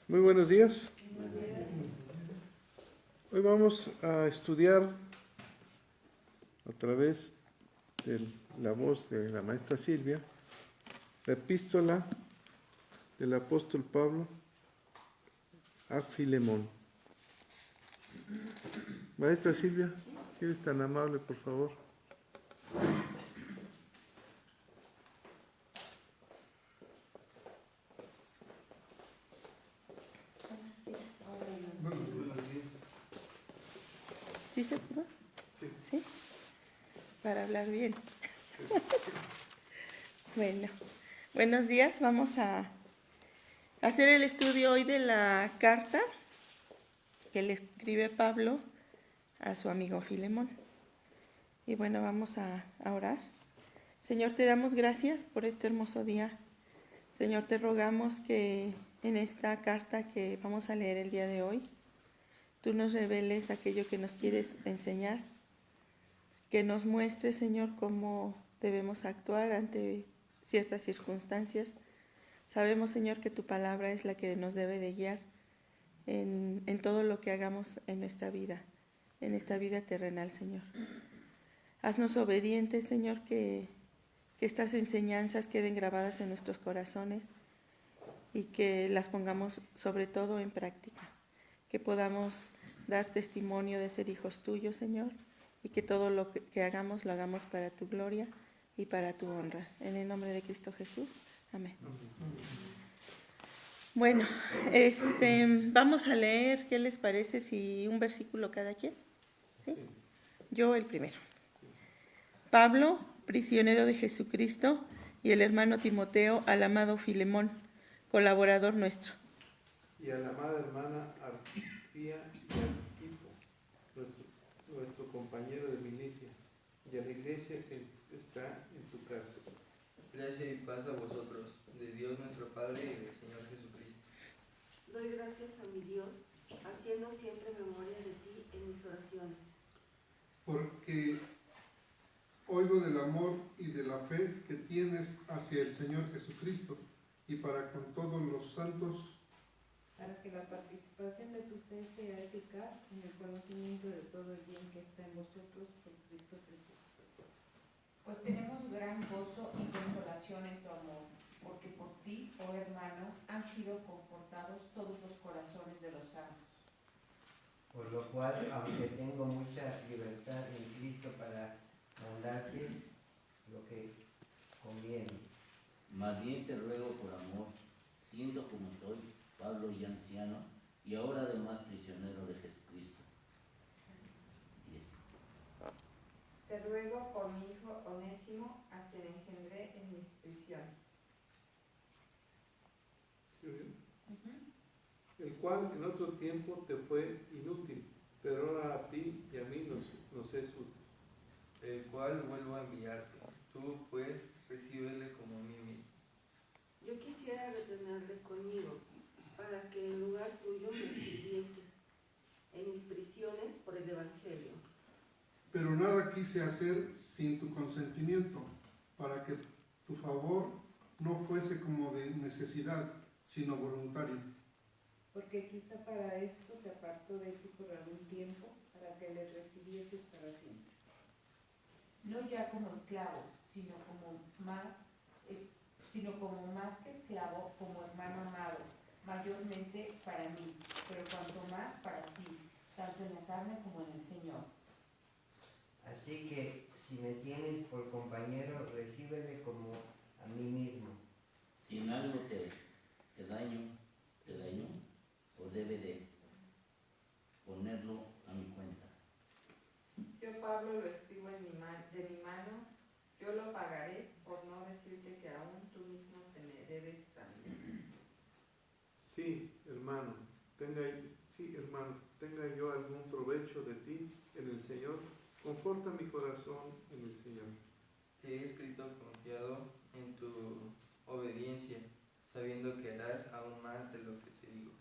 Muy buenos días. Hoy vamos a estudiar a través de la voz de la maestra Silvia la epístola del apóstol Pablo a Filemón. Maestra Silvia, si eres tan amable, por favor. ¿Sí se pudo? Sí. ¿Sí? Para hablar bien. Sí. Bueno, buenos días. Vamos a hacer el estudio hoy de la carta que le escribe Pablo a su amigo Filemón. Y bueno, vamos a orar. Señor, te damos gracias por este hermoso día. Señor, te rogamos que en esta carta que vamos a leer el día de hoy, tú nos reveles aquello que nos quieres enseñar, que nos muestres, Señor, cómo debemos actuar ante ciertas circunstancias. Sabemos, Señor, que tu palabra es la que nos debe de guiar en todo lo que hagamos en nuestra vida, en esta vida terrenal, Señor. Haznos obedientes, Señor, que estas enseñanzas queden grabadas en nuestros corazones y que las pongamos sobre todo en práctica, que podamos dar testimonio de ser hijos tuyos, Señor, y que todo lo que hagamos lo hagamos para tu gloria y para tu honra. En el nombre de Cristo Jesús. Amén. Bueno, vamos a leer, ¿qué les parece si un versículo cada quien? ¿Sí? Yo el primero. Pablo, prisionero de Jesucristo, y el hermano Timoteo, al amado Filemón, colaborador nuestro. Y a la amada hermana Arquía y Arquipo, nuestro compañero de milicia, y a la iglesia que está en tu casa. Gracia y paz a vosotros, de Dios nuestro Padre y del Señor Jesucristo. Doy gracias a mi Dios, haciendo siempre memoria de ti en mis oraciones. Porque oigo del amor y de la fe que tienes hacia el Señor Jesucristo y para con todos los santos, para que la participación de tu fe sea eficaz en el conocimiento de todo el bien que está en vosotros por Cristo Jesús. Pues tenemos gran gozo y consolación en tu amor, porque por ti, oh hermano, han sido confortados todos los corazones de los santos. Por lo cual, aunque tengo mucha libertad en Cristo para mandarte lo que conviene, más bien te ruego por amor, siendo como soy, Pablo y anciano, y ahora además prisionero de Jesucristo. Te ruego por mi hijo Onésimo, a quien engendré en mis prisiones. ¿Sí bien? El cual en otro tiempo te fue inútil, pero ahora a ti y a mí nos es útil. El cual vuelvo a enviarte. Tú, pues, recíbele como a mí mismo. Yo quisiera retenerle conmigo, para que en lugar tuyo me sirviese en mis prisiones por el Evangelio. pero nada quise hacer sin tu consentimiento, para que tu favor no fuese como de necesidad, sino voluntario. Porque quizá para esto se apartó de ti por algún tiempo, para que le recibieses para siempre. No ya como esclavo, sino como más que esclavo, como hermano amado, mayormente para mí, pero cuanto más para ti, tanto en la carne como en el Señor. así que si me tienes por compañero, recíbele como a mí mismo. Si en algo te daño, o debe de ponerlo a mi cuenta. Yo, Pablo, lo escribo de mi mano, yo lo pagaré, por no decirte que aún tú mismo te me debes también. Sí, hermano, tenga yo algún provecho de ti en el Señor, conforta mi corazón en el Señor. Te he escrito confiado en tu obediencia, sabiendo que harás aún más de lo que te digo.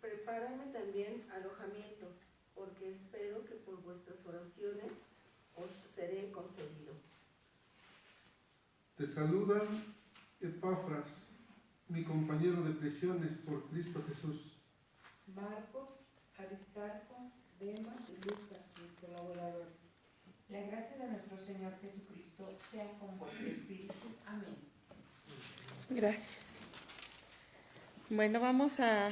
Prepárame también alojamiento, porque espero que por vuestras oraciones os seré concedido. Te saludan Epafras, mi compañero de prisiones por Cristo Jesús. Marcos, Aristarco, Demas y Lucas, mis colaboradores. La gracia de nuestro Señor Jesucristo sea con vuestro espíritu. Amén. Gracias. Bueno, vamos a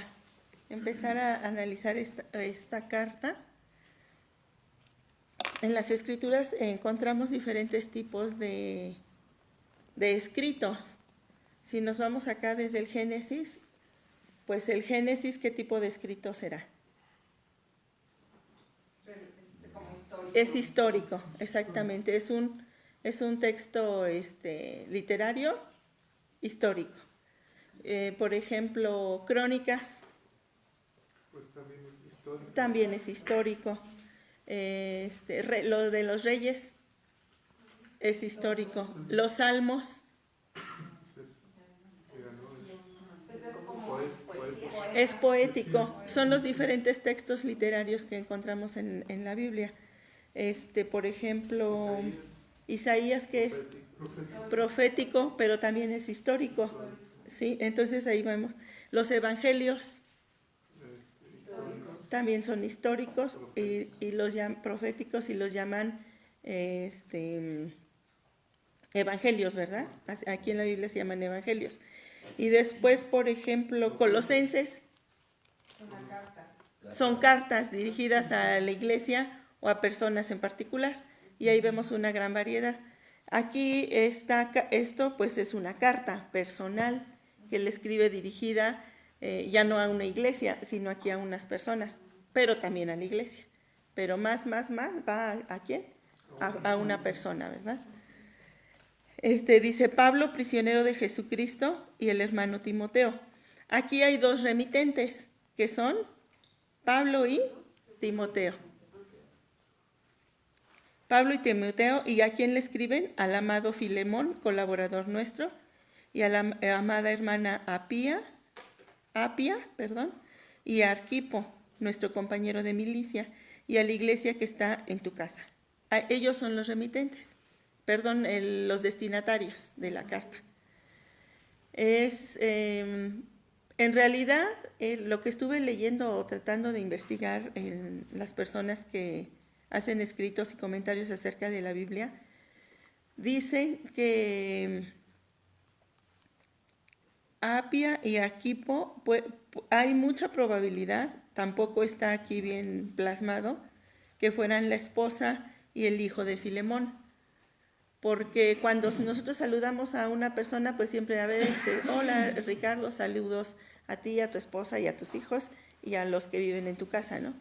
empezar a analizar esta carta. En las Escrituras encontramos diferentes tipos de escritos. Si nos vamos acá desde el Génesis, pues el Génesis, ¿qué tipo de escrito será? Como histórico. Es histórico, exactamente. Es un texto literario histórico. Por ejemplo, Crónicas Pues también es histórico. también es histórico. Lo de los Reyes es histórico. Los Salmos Entonces, era, ¿no? Entonces es como Poesía. es poético. Son los diferentes textos literarios que encontramos en la Biblia. Por ejemplo, Isaías, que es profético, pero también es histórico. ¿Sí? Entonces ahí vemos. Los evangelios también son históricos y los llaman proféticos y los llaman evangelios, ¿verdad? Aquí en la Biblia se llaman evangelios. Y después, por ejemplo, Colosenses una carta. son cartas dirigidas a la iglesia o a personas en particular. Y ahí vemos una gran variedad. Aquí esto pues es una carta personal que le escribe dirigida ya no a una iglesia, sino aquí a unas personas, pero también a la iglesia. Pero más va ¿a quién? A una persona, ¿verdad? Dice Pablo, prisionero de Jesucristo, y el hermano Timoteo. Aquí hay dos remitentes, que son Pablo y Timoteo. Pablo y Timoteo, ¿y a quién le escriben? Al amado Filemón, colaborador nuestro, y a la amada hermana Apia, y a Arquipo, nuestro compañero de milicia, y a la iglesia que está en tu casa. Ellos son los remitentes, los destinatarios de la carta. En realidad, lo que estuve leyendo o tratando de investigar en las personas que hacen escritos y comentarios acerca de la Biblia, dicen que Apia y Arquipo, pues, hay mucha probabilidad, tampoco está aquí bien plasmado, que fueran la esposa y el hijo de Filemón. Porque cuando nosotros saludamos a una persona, pues siempre, a ver, hola Ricardo, saludos a ti, a tu esposa y a tus hijos y a los que viven en tu casa, ¿no?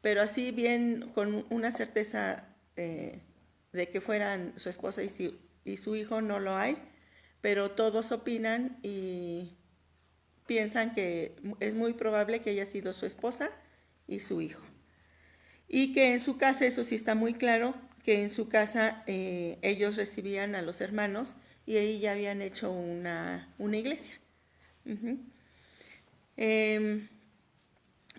Pero así bien, con una certeza de que fueran su esposa y su hijo, no lo hay, pero todos opinan y piensan que es muy probable que haya sido su esposa y su hijo. Y que en su casa, eso sí está muy claro, que en su casa ellos recibían a los hermanos y ahí ya habían hecho una iglesia.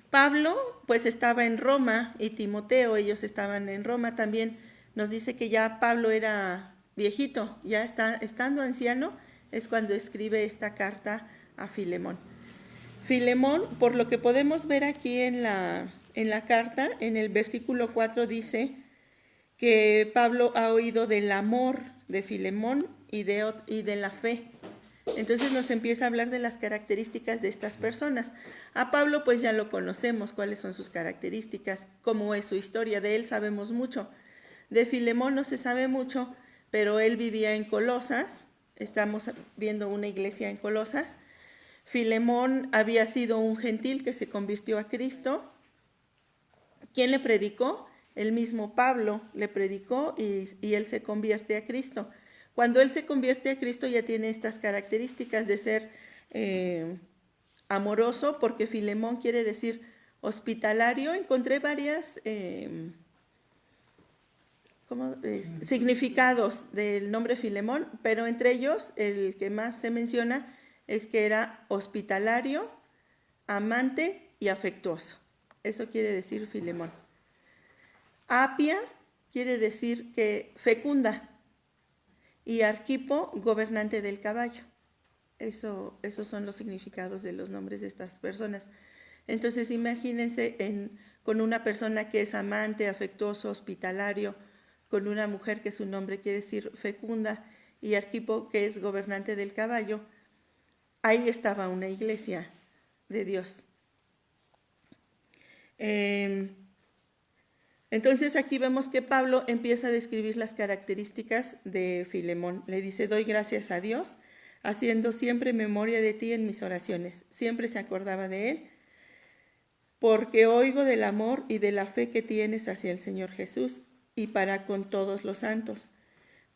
Pablo pues estaba en Roma y Timoteo, ellos estaban en Roma también. Nos dice que ya Pablo era viejito, ya estando anciano es cuando escribe esta carta a Filemón. Filemón, por lo que podemos ver aquí en la carta, en el versículo 4 dice que Pablo ha oído del amor de Filemón y de la fe. Entonces nos empieza a hablar de las características de estas personas. A Pablo pues ya lo conocemos, cuáles son sus características, cómo es su historia, de él sabemos mucho. De Filemón no se sabe mucho, pero él vivía en Colosas, estamos viendo una iglesia en Colosas. Filemón había sido un gentil que se convirtió a Cristo. ¿Quién le predicó? El mismo Pablo le predicó y él se convierte a Cristo. Cuando él se convierte a Cristo ya tiene estas características de ser amoroso, porque Filemón quiere decir hospitalario. Encontré varias significados del nombre Filemón, pero entre ellos el que más se menciona es que era hospitalario, amante y afectuoso. Eso quiere decir Filemón. Apia quiere decir que fecunda, y Arquipo, gobernante del caballo. Esos son los significados de los nombres de estas personas. Entonces imagínense con una persona que es amante, afectuoso, hospitalario, con una mujer que su nombre quiere decir fecunda, y Arquipo, que es gobernante del caballo. Ahí estaba una iglesia de Dios. Entonces aquí vemos que Pablo empieza a describir las características de Filemón. Le dice: doy gracias a Dios, haciendo siempre memoria de ti en mis oraciones. Siempre se acordaba de él, porque oigo del amor y de la fe que tienes hacia el Señor Jesús y para con todos los santos,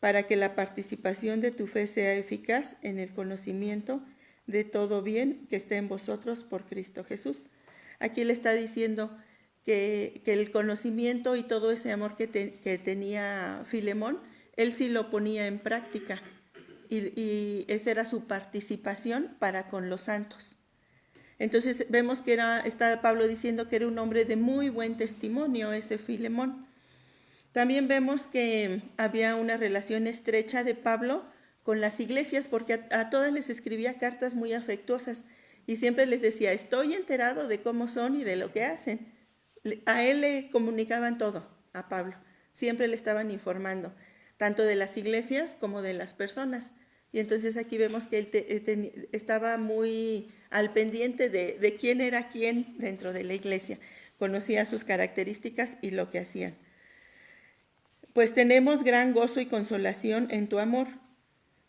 para que la participación de tu fe sea eficaz en el conocimiento de todo bien que esté en vosotros por Cristo Jesús. Aquí le está diciendo que el conocimiento y todo ese amor que tenía Filemón, él sí lo ponía en práctica, y esa era su participación para con los santos. Entonces vemos que está Pablo diciendo que era un hombre de muy buen testimonio, ese Filemón. También vemos que había una relación estrecha de Pablo con las iglesias, porque a todas les escribía cartas muy afectuosas y siempre les decía: estoy enterado de cómo son y de lo que hacen. A él le comunicaban todo, a Pablo. Siempre le estaban informando, tanto de las iglesias como de las personas. Y entonces aquí vemos que él estaba muy al pendiente de quién era quién dentro de la iglesia. Conocía sus características y lo que hacían. Pues tenemos gran gozo y consolación en tu amor.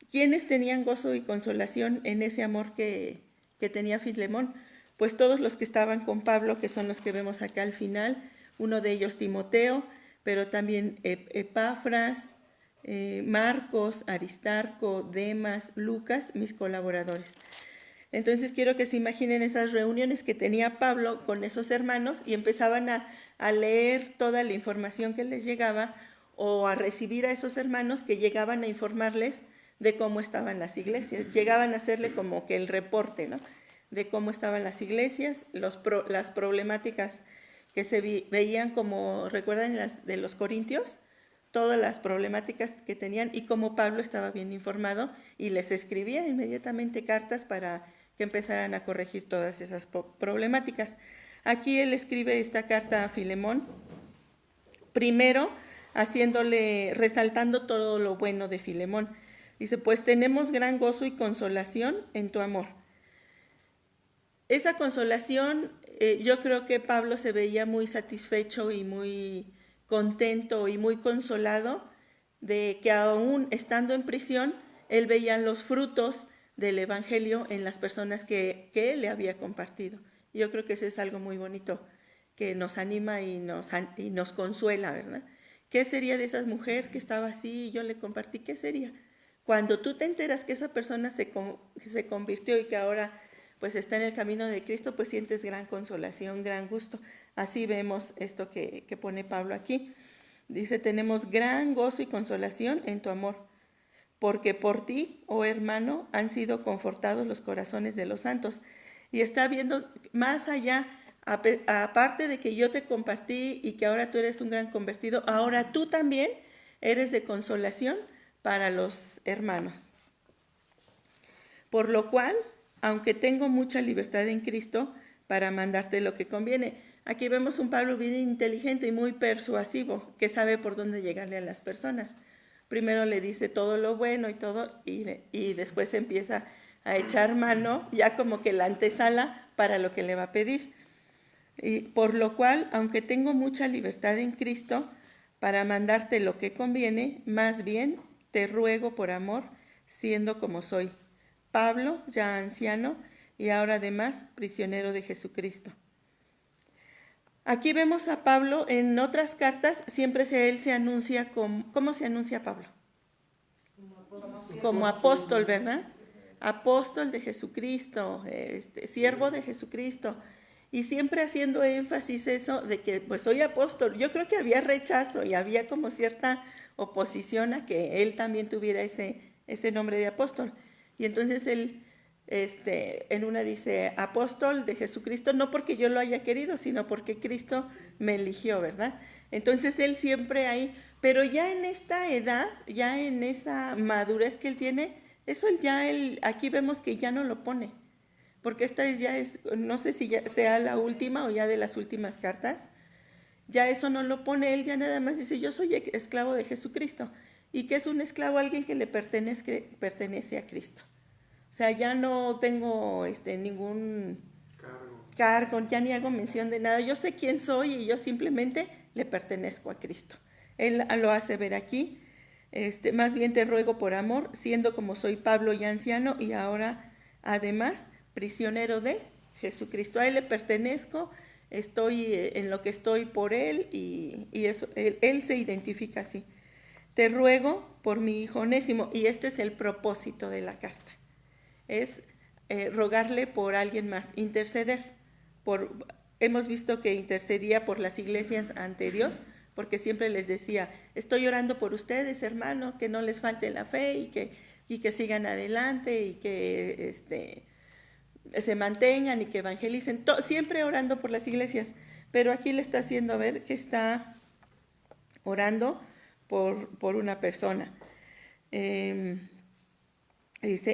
¿Quiénes tenían gozo y consolación en ese amor que tenía Filemón? Pues todos los que estaban con Pablo, que son los que vemos acá al final. Uno de ellos Timoteo, pero también Epafras, Marcos, Aristarco, Demas, Lucas, mis colaboradores. Entonces quiero que se imaginen esas reuniones que tenía Pablo con esos hermanos, y empezaban a leer toda la información que les llegaba, o a recibir a esos hermanos que llegaban a informarles de cómo estaban las iglesias. Llegaban a hacerle como que el reporte, ¿no?, de cómo estaban las iglesias, las problemáticas que se veían, como recuerdan las de los Corintios, todas las problemáticas que tenían, y cómo Pablo estaba bien informado y les escribía inmediatamente cartas para que empezaran a corregir todas esas problemáticas. Aquí él escribe esta carta a Filemón, primero resaltando todo lo bueno de Filemón. Dice: pues tenemos gran gozo y consolación en tu amor. Esa consolación, yo creo que Pablo se veía muy satisfecho y muy contento y muy consolado de que aún estando en prisión, él veía los frutos del evangelio en las personas que él le había compartido. Yo creo que eso es algo muy bonito, que nos anima y nos consuela, ¿verdad? ¿Qué sería de esa mujer que estaba así y yo le compartí? ¿Qué sería? Cuando tú te enteras que esa persona se convirtió y que ahora pues está en el camino de Cristo, pues sientes gran consolación, gran gusto. Así vemos esto que pone Pablo aquí. Dice: tenemos gran gozo y consolación en tu amor, porque por ti, oh hermano, han sido confortados los corazones de los santos. Y está viendo más allá, aparte de que yo te compartí y que ahora tú eres un gran convertido, ahora tú también eres de consolación para los hermanos. Por lo cual, aunque tengo mucha libertad en Cristo para mandarte lo que conviene. Aquí vemos un Pablo bien inteligente y muy persuasivo, que sabe por dónde llegarle a las personas. Primero le dice todo lo bueno y todo, y después empieza a echar mano, ya como que la antesala para lo que le va a pedir. Y por lo cual, aunque tengo mucha libertad en Cristo para mandarte lo que conviene, más bien te ruego por amor, siendo como soy. Pablo, ya anciano, y ahora además prisionero de Jesucristo. Aquí vemos a Pablo en otras cartas, siempre él se anuncia como... ¿Cómo se anuncia Pablo? Como apóstol, ¿verdad? Apóstol de Jesucristo, siervo de Jesucristo. Y siempre haciendo énfasis eso de que pues soy apóstol. Yo creo que había rechazo y había como cierta oposición a que él también tuviera ese nombre de apóstol. Y entonces él en una dice apóstol de Jesucristo, no porque yo lo haya querido, sino porque Cristo me eligió, ¿verdad? Entonces él siempre ahí, pero ya en esta edad, ya en esa madurez que él tiene, Eso aquí vemos que ya no lo pone, porque esta no sé si ya sea la última o ya de las últimas cartas, ya eso no lo pone, él ya nada más dice, yo soy esclavo de Jesucristo. ¿Y qué es un esclavo? Alguien que le pertenece a Cristo. O sea, ya no tengo ningún cargo, ya ni hago mención de nada. Yo sé quién soy y yo simplemente le pertenezco a Cristo. Él lo hace ver aquí. Más bien te ruego por amor, siendo como soy Pablo ya anciano y ahora además prisionero de Jesucristo. A Él le pertenezco, estoy en lo que estoy por Él y eso, él se identifica así. Te ruego por mi hijo Onésimo, y este es el propósito de la carta, es rogarle por alguien más, interceder. Hemos visto que intercedía por las iglesias ante Dios, porque siempre les decía, estoy orando por ustedes, hermano, que no les falte la fe y que sigan adelante y que se mantengan y que evangelicen, siempre orando por las iglesias. Pero aquí le está haciendo ver que está orando por una persona. Dice,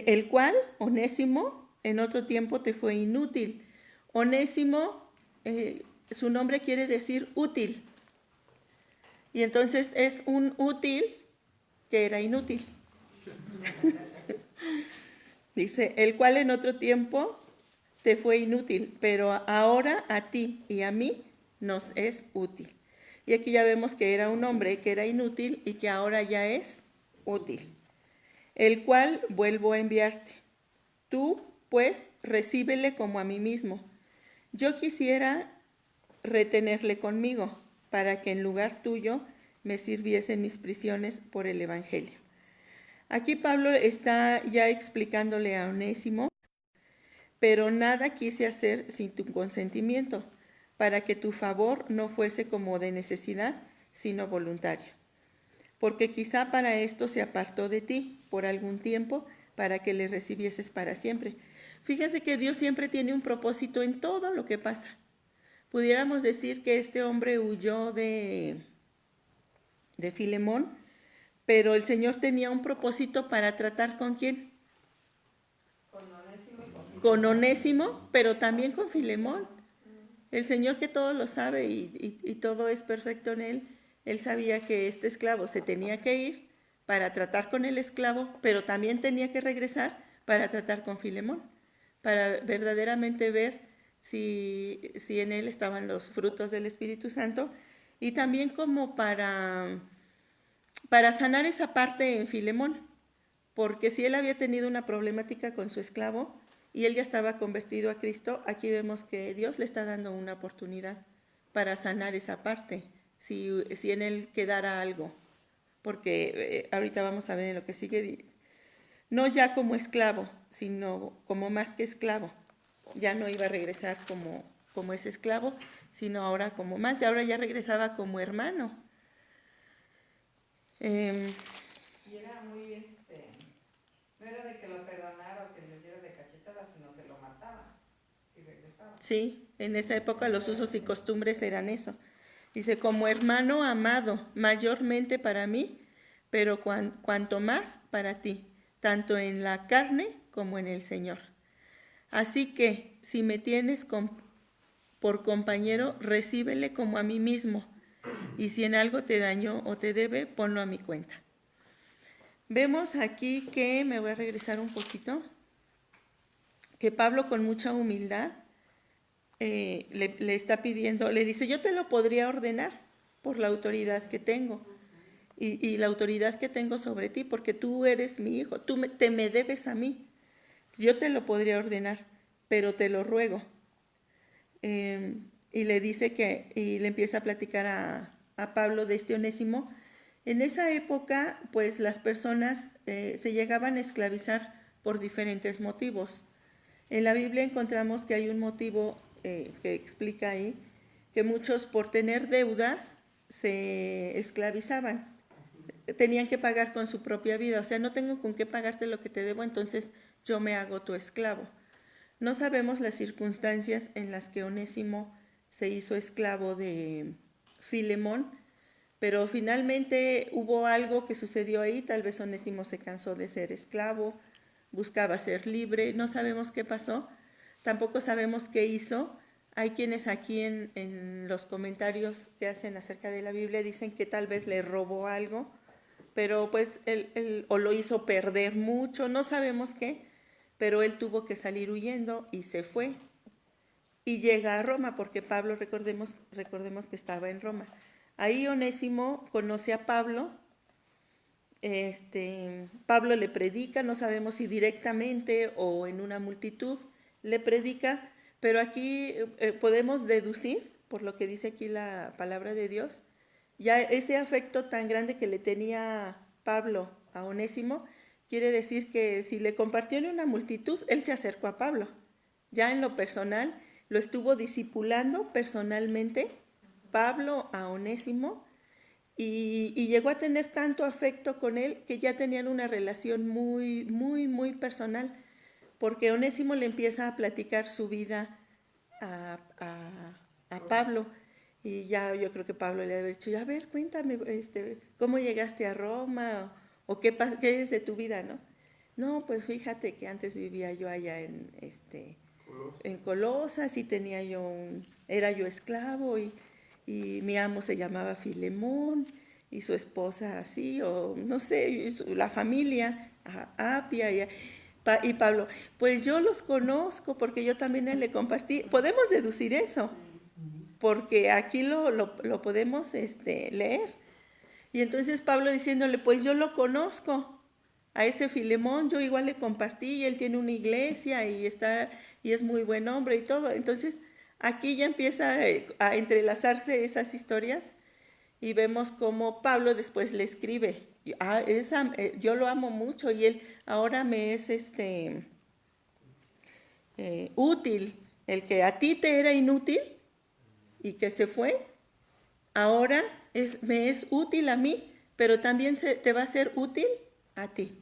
el cual, Onésimo, en otro tiempo te fue inútil. Onésimo, su nombre quiere decir útil. Y entonces es un útil que era inútil. Dice, el cual en otro tiempo te fue inútil, pero ahora a ti y a mí nos es útil. Y aquí ya vemos que era un hombre que era inútil y que ahora ya es útil. El cual vuelvo a enviarte. Tú, pues, recíbele como a mí mismo. Yo quisiera retenerle conmigo, para que en lugar tuyo me sirviesen mis prisiones por el Evangelio. Aquí Pablo está ya explicándole a Onésimo, pero nada quise hacer sin tu consentimiento, para que tu favor no fuese como de necesidad, sino voluntario. Porque quizá para esto se apartó de ti por algún tiempo, para que le recibieses para siempre. Fíjense que Dios siempre tiene un propósito en todo lo que pasa. Pudiéramos decir que este hombre huyó de Filemón, pero el Señor tenía un propósito para tratar ¿con quién? Con Onésimo, pero también con Filemón. El Señor, que todo lo sabe y todo es perfecto en Él, Él sabía que este esclavo se tenía que ir para tratar con el esclavo, pero también tenía que regresar para tratar con Filemón, para verdaderamente ver si en él estaban los frutos del Espíritu Santo, y también como para sanar esa parte en Filemón, porque si él había tenido una problemática con su esclavo y él ya estaba convertido a Cristo, aquí vemos que Dios le está dando una oportunidad para sanar esa parte, si en él quedara algo, porque ahorita vamos a ver en lo que sigue, no ya como esclavo, sino como más que esclavo. Ya no iba a regresar como ese esclavo, sino ahora como más, y ahora ya regresaba como hermano. Y era muy, no era de que lo perdonara o que le diera de cachetada, sino que lo mataba, si regresaba. Sí, en esa época los usos y costumbres eran eso. Dice, como hermano amado, mayormente para mí, pero cuanto más para ti, tanto en la carne como en el Señor. Así que, si me tienes por compañero, recíbele como a mí mismo, y si en algo te dañó o te debe, ponlo a mi cuenta. Vemos aquí que, me voy a regresar un poquito, que Pablo con mucha humildad le está pidiendo, le dice, yo te lo podría ordenar por la autoridad que tengo, y la autoridad que tengo sobre ti, porque tú eres mi hijo, te me debes a mí. Yo te lo podría ordenar, pero te lo ruego. Y le dice y le empieza a platicar a Pablo de este Onésimo. En esa época, pues las personas se llegaban a esclavizar por diferentes motivos. En la Biblia encontramos que hay un motivo que explica ahí, que muchos por tener deudas se esclavizaban. Tenían que pagar con su propia vida, o sea, no tengo con qué pagarte lo que te debo, entonces yo me hago tu esclavo. No sabemos las circunstancias en las que Onésimo se hizo esclavo de Filemón, pero finalmente hubo algo que sucedió ahí, tal vez Onésimo se cansó de ser esclavo, buscaba ser libre, no sabemos qué pasó, tampoco sabemos qué hizo. Hay quienes aquí en los comentarios que hacen acerca de la Biblia dicen que tal vez le robó algo, pero pues él o lo hizo perder mucho, no sabemos qué, pero él tuvo que salir huyendo y se fue. Y llega a Roma, porque Pablo, recordemos que estaba en Roma. Ahí Onésimo conoce a Pablo. Pablo le predica, no sabemos si directamente o en una multitud le predica, pero aquí podemos deducir, por lo que dice aquí la palabra de Dios, ya ese afecto tan grande que le tenía Pablo a Onésimo, quiere decir que si le compartió en una multitud, él se acercó a Pablo. Ya en lo personal, lo estuvo discipulando personalmente Pablo a Onésimo y llegó a tener tanto afecto con él que ya tenían una relación muy, muy, muy personal, porque Onésimo le empieza a platicar su vida a Pablo. Y ya yo creo que Pablo le había dicho, a ver, cuéntame, ¿cómo llegaste a Roma? ¿O qué es de tu vida, no? No, pues fíjate que antes vivía yo allá en Colosas y tenía era yo esclavo y mi amo se llamaba Filemón y su esposa así, o no sé, la familia, Apia y Pablo. Pues yo los conozco porque yo también le compartí. Podemos deducir eso, porque aquí lo podemos leer. Y entonces Pablo diciéndole, pues yo lo conozco, a ese Filemón, yo igual le compartí, y él tiene una iglesia y es muy buen hombre y todo. Entonces aquí ya empieza a entrelazarse esas historias y vemos cómo Pablo después le escribe, yo lo amo mucho y él ahora me es útil, el que a ti te era inútil y que se fue, ahora me es útil a mí, pero también te va a ser útil a ti.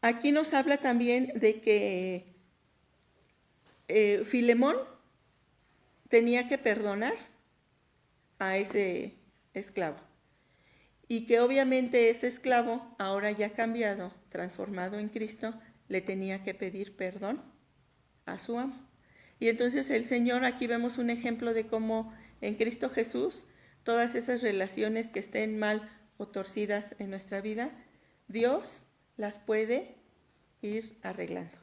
Aquí nos habla también de que Filemón tenía que perdonar a ese esclavo y que obviamente ese esclavo, ahora ya cambiado, transformado en Cristo, le tenía que pedir perdón a su amo. Y entonces el Señor, aquí vemos un ejemplo de cómo en Cristo Jesús todas esas relaciones que estén mal o torcidas en nuestra vida, Dios las puede ir arreglando.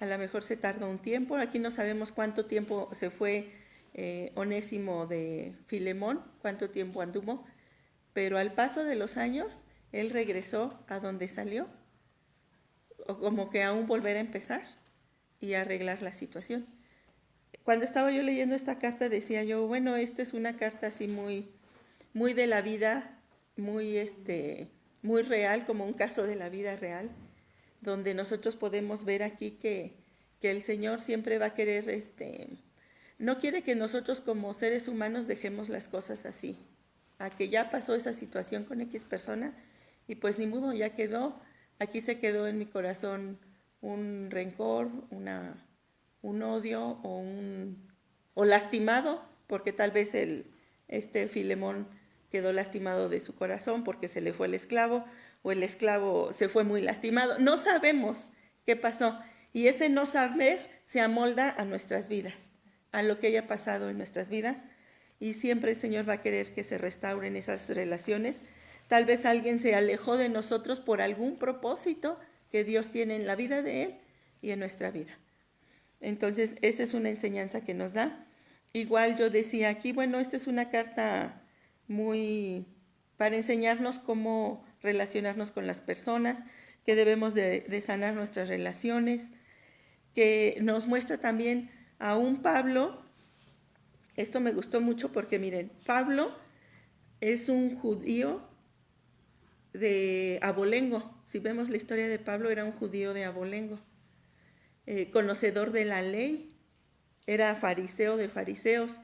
A lo mejor se tardó un tiempo, aquí no sabemos cuánto tiempo se fue Onésimo de Filemón, cuánto tiempo anduvo, pero al paso de los años, él regresó a donde salió, o como que aún volver a empezar y arreglar la situación. Cuando estaba yo leyendo esta carta decía yo, bueno, esta es una carta así muy, muy de la vida, muy real, como un caso de la vida real, donde nosotros podemos ver aquí que el Señor siempre va a querer, no quiere que nosotros como seres humanos dejemos las cosas así, a que ya pasó esa situación con X persona y pues ni modo, ya quedó, aquí se quedó en mi corazón un rencor, un odio o lastimado, porque tal vez Filemón quedó lastimado de su corazón porque se le fue el esclavo, o el esclavo se fue muy lastimado. No sabemos qué pasó. Y ese no saber se amolda a nuestras vidas, a lo que haya pasado en nuestras vidas. Y siempre el Señor va a querer que se restauren esas relaciones. Tal vez alguien se alejó de nosotros por algún propósito que Dios tiene en la vida de él y en nuestra vida. Entonces, esa es una enseñanza que nos da. Igual yo decía aquí, bueno, esta es una carta muy para enseñarnos cómo relacionarnos con las personas, que debemos de sanar nuestras relaciones, que nos muestra también a un Pablo. Esto me gustó mucho porque miren, Pablo es un judío de abolengo. Si vemos la historia de Pablo, era un judío de abolengo, conocedor de la ley, era fariseo de fariseos,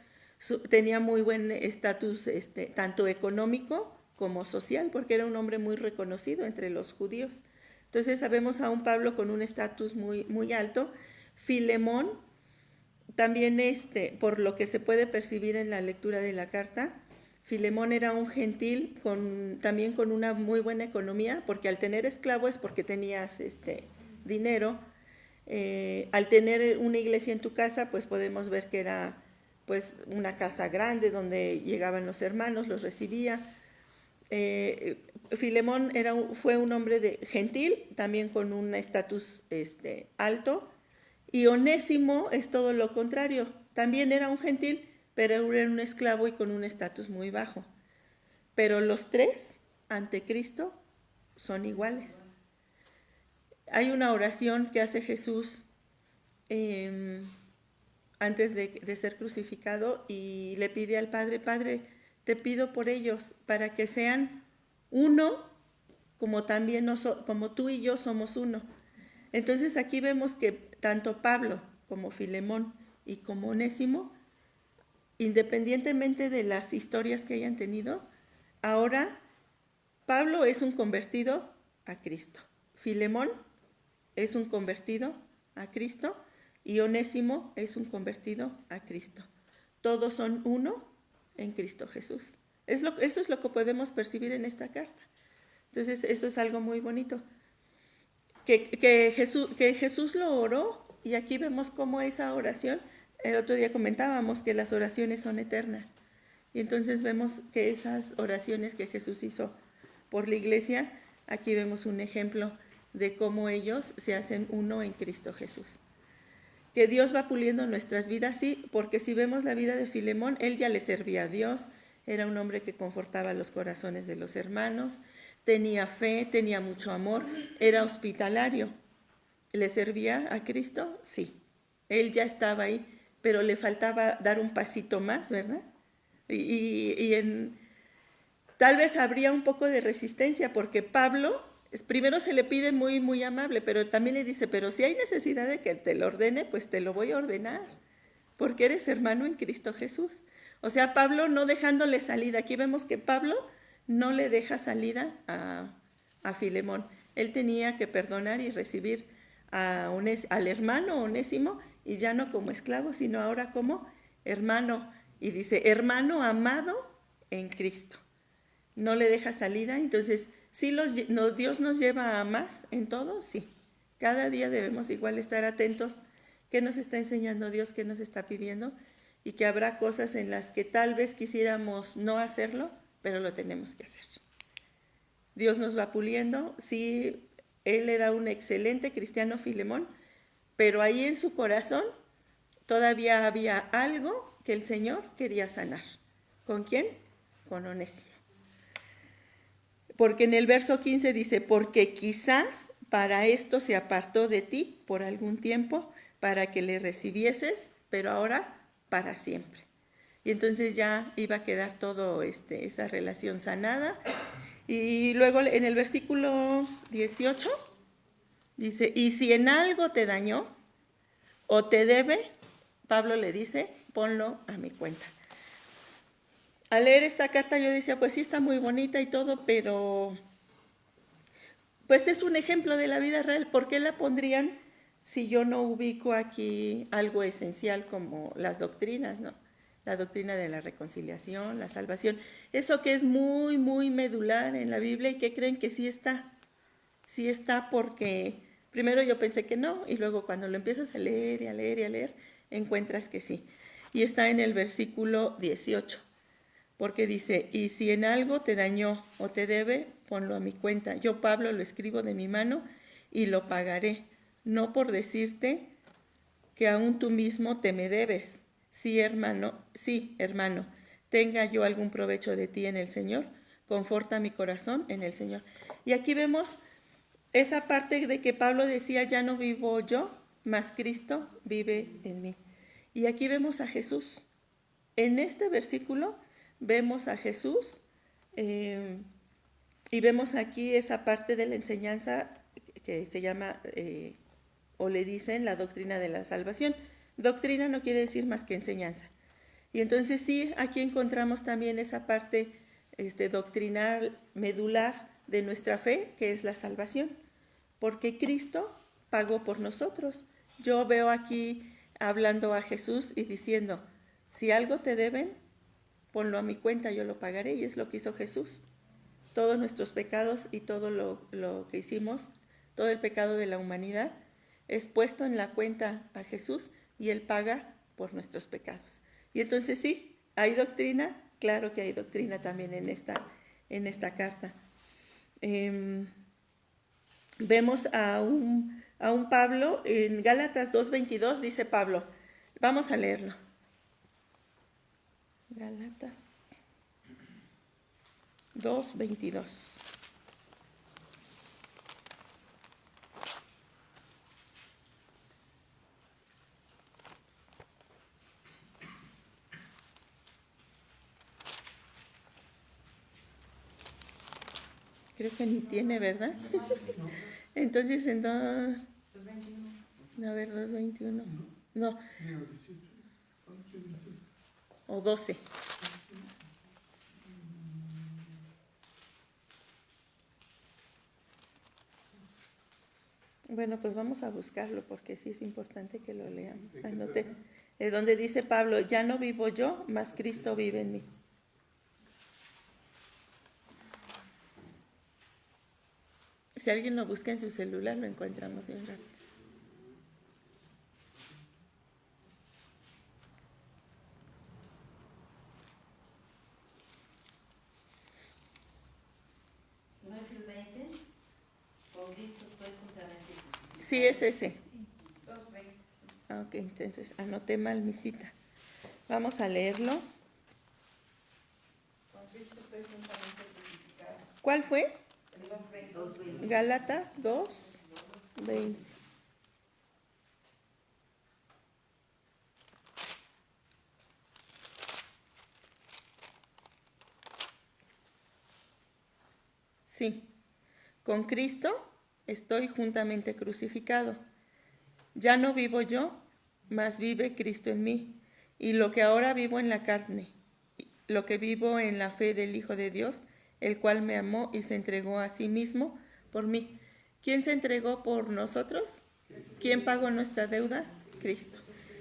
tenía muy buen estatus tanto económico como social, porque era un hombre muy reconocido entre los judíos. Entonces sabemos a un Pablo con un estatus muy, muy alto. Filemón, también por lo que se puede percibir en la lectura de la carta, Filemón era un gentil también con una muy buena economía, porque al tener esclavo es porque tenías dinero. Al tener una iglesia en tu casa, pues podemos ver que era pues una casa grande donde llegaban los hermanos, los recibía. Filemón fue un hombre gentil, también con un estatus alto, y Onésimo es todo lo contrario, también era un gentil, pero era un esclavo y con un estatus muy bajo. Pero los tres, ante Cristo, son iguales. Hay una oración que hace Jesús antes de ser crucificado y le pide al Padre: Padre, te pido por ellos, para que sean uno, como como tú y yo somos uno. Entonces aquí vemos que tanto Pablo como Filemón y como Onésimo, independientemente de las historias que hayan tenido, ahora Pablo es un convertido a Cristo, Filemón es un convertido a Cristo y Onésimo es un convertido a Cristo. Todos son uno en Cristo Jesús. Eso es lo que podemos percibir en esta carta. Entonces, eso es algo muy bonito. Que Jesús lo oró, y aquí vemos cómo esa oración, el otro día comentábamos que las oraciones son eternas. Y entonces vemos que esas oraciones que Jesús hizo por la iglesia, aquí vemos un ejemplo de cómo ellos se hacen uno en Cristo Jesús. Que Dios va puliendo nuestras vidas, sí, porque si vemos la vida de Filemón, él ya le servía a Dios, era un hombre que confortaba los corazones de los hermanos, tenía fe, tenía mucho amor, era hospitalario. ¿Le servía a Cristo? Sí. Él ya estaba ahí, pero le faltaba dar un pasito más, ¿verdad? Tal vez habría un poco de resistencia, porque Pablo primero se le pide muy, muy amable, pero también le dice: pero si hay necesidad de que te lo ordene, pues te lo voy a ordenar, porque eres hermano en Cristo Jesús. O sea, Pablo no dejándole salida. Aquí vemos que Pablo no le deja salida a Filemón. Él tenía que perdonar y recibir al hermano Onésimo, y ya no como esclavo, sino ahora como hermano. Y dice: hermano amado en Cristo. No le deja salida. Entonces, ¿sí Dios nos lleva a más en todo? Sí. Cada día debemos igual estar atentos. ¿Qué nos está enseñando Dios? ¿Qué nos está pidiendo? Y que habrá cosas en las que tal vez quisiéramos no hacerlo, pero lo tenemos que hacer. Dios nos va puliendo. Sí, él era un excelente cristiano, Filemón, pero ahí en su corazón todavía había algo que el Señor quería sanar. ¿Con quién? Con Onésimo. Porque en el verso 15 dice: porque quizás para esto se apartó de ti por algún tiempo, para que le recibieses, pero ahora para siempre. Y entonces ya iba a quedar todo esa relación sanada. Y luego en el versículo 18 dice: y si en algo te dañó o te debe, Pablo le dice: ponlo a mi cuenta. Al leer esta carta yo decía: pues sí, está muy bonita y todo, pero pues es un ejemplo de la vida real. ¿Por qué la pondrían si yo no ubico aquí algo esencial como las doctrinas, ¿no? La doctrina de la reconciliación, la salvación, eso que es muy, muy medular en la Biblia, y que creen que sí está, porque primero yo pensé que no, y luego cuando lo empiezas a leer y a leer y a leer, encuentras que sí. Y está en el versículo 18, porque dice: y si en algo te dañó o te debe, ponlo a mi cuenta. Yo, Pablo, lo escribo de mi mano y lo pagaré, no por decirte que aún tú mismo te me debes. Sí, hermano, tenga yo algún provecho de ti en el Señor, conforta mi corazón en el Señor. Y aquí vemos esa parte de que Pablo decía: ya no vivo yo, mas Cristo vive en mí. Y aquí vemos a Jesús. En este versículo vemos a Jesús, y vemos aquí esa parte de la enseñanza que se llama, o le dicen, la doctrina de la salvación. Doctrina no quiere decir más que enseñanza. Y entonces sí, aquí encontramos también esa parte doctrinal, medular de nuestra fe, que es la salvación, porque Cristo pagó por nosotros. Yo veo aquí hablando a Jesús y diciendo: si algo te deben, ponlo a mi cuenta, yo lo pagaré. Y es lo que hizo Jesús. Todos nuestros pecados y todo lo que hicimos, todo el pecado de la humanidad, es puesto en la cuenta a Jesús y Él paga por nuestros pecados. Y entonces sí, ¿hay doctrina? Claro que hay doctrina también en esta carta. Vemos a un Pablo, en Gálatas 2:22 dice Pablo, vamos a leerlo. Gálatas 2:22. Creo que ni tiene, ¿verdad? Entonces, a ver, 2:21. No, Digo 18, 11, 18. o 12. Bueno, pues vamos a buscarlo porque sí es importante que lo leamos. Anote, donde dice Pablo, ya no vivo yo, mas Cristo vive en mí. Si alguien lo busca en su celular, lo encontramos bien rápido. ¿No es el 20? Con Cristo estoy juntamente crucificado. Sí, es ese. 2:20. Ah, ok, entonces anoté mal mi cita. Vamos a leerlo. Con Cristo estoy juntamente crucificado. ¿Cuál fue? El 2:20. 2:20. Gálatas 2:20. Sí, con Cristo estoy juntamente crucificado. Ya no vivo yo, mas vive Cristo en mí. Y lo que ahora vivo en la carne, lo que vivo en la fe del Hijo de Dios, el cual me amó y se entregó a sí mismo por mí. ¿Quién se entregó por nosotros? ¿Quién pagó nuestra deuda? Cristo.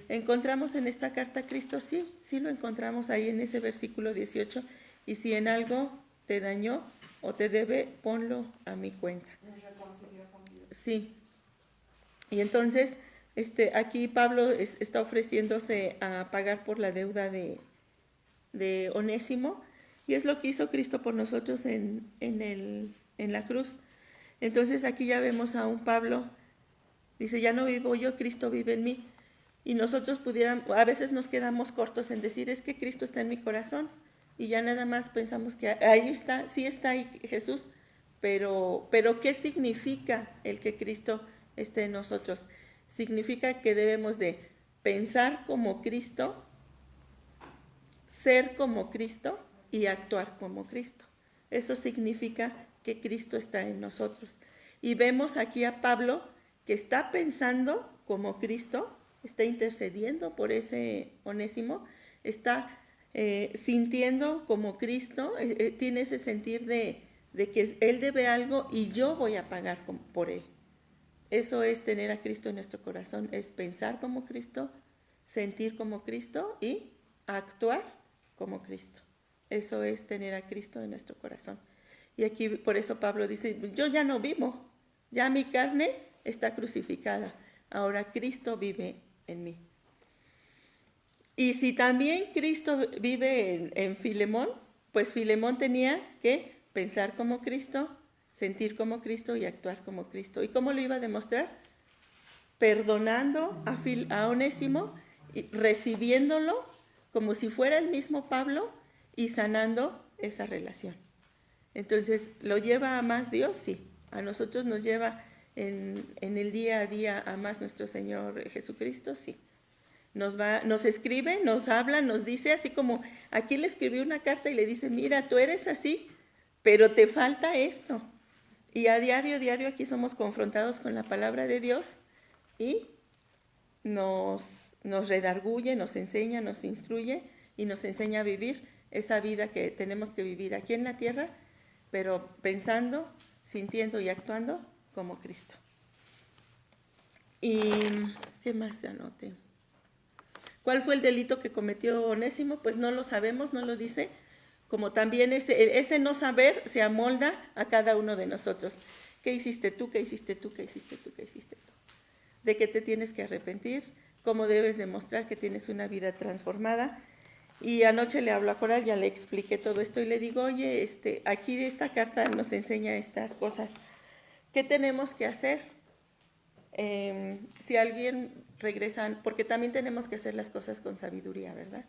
¿Encontramos en esta carta a Cristo? Sí, sí lo encontramos ahí en ese versículo 18. Y si en algo te dañó o te debe, ponlo a mi cuenta. Nos reconcilió con Dios. Sí. Y entonces, aquí Pablo está ofreciéndose a pagar por la deuda de Onésimo, y es lo que hizo Cristo por nosotros en la cruz. Entonces aquí ya vemos a un Pablo, dice, ya no vivo yo, Cristo vive en mí. Y nosotros a veces nos quedamos cortos en decir, es que Cristo está en mi corazón, y ya nada más pensamos que ahí está, sí está ahí Jesús, pero ¿qué significa el que Cristo esté en nosotros? Significa que debemos de pensar como Cristo, ser como Cristo y actuar como Cristo. Eso significa que Cristo está en nosotros. Y vemos aquí a Pablo que está pensando como Cristo, está intercediendo por ese Onésimo, está sintiendo como Cristo, tiene ese sentir de que él debe algo y yo voy a pagar por él. Eso es tener a Cristo en nuestro corazón, es pensar como Cristo, sentir como Cristo y actuar como Cristo. Eso es tener a Cristo en nuestro corazón. Y aquí por eso Pablo dice, yo ya no vivo, ya mi carne está crucificada, ahora Cristo vive en mí. Y si también Cristo vive en Filemón, pues Filemón tenía que pensar como Cristo, sentir como Cristo y actuar como Cristo. ¿Y cómo lo iba a demostrar? Perdonando a Onésimo, y recibiéndolo como si fuera el mismo Pablo y sanando esa relación. Entonces, ¿lo lleva a más Dios? Sí. A nosotros nos lleva en el día a día a más nuestro Señor Jesucristo, sí. Nos escribe, nos habla, nos dice, así como aquí le escribió una carta y le dice, mira, tú eres así, pero te falta esto. Y a diario aquí somos confrontados con la palabra de Dios y nos redarguye, nos enseña, nos instruye y nos enseña a vivir esa vida que tenemos que vivir aquí en la tierra, pero pensando, sintiendo y actuando como Cristo. ¿Y qué más anoté? ¿Cuál fue el delito que cometió Onésimo? Pues no lo sabemos, no lo dice. Como también ese no saber se amolda a cada uno de nosotros. ¿Qué hiciste tú? ¿Qué hiciste tú? ¿Qué hiciste tú? ¿Qué hiciste tú? ¿De qué te tienes que arrepentir? ¿Cómo debes demostrar que tienes una vida transformada? Y anoche le hablo a Coral, ya le expliqué todo esto y le digo, oye, aquí esta carta nos enseña estas cosas. ¿Qué tenemos que hacer? Si alguien regresa, porque también tenemos que hacer las cosas con sabiduría, ¿verdad?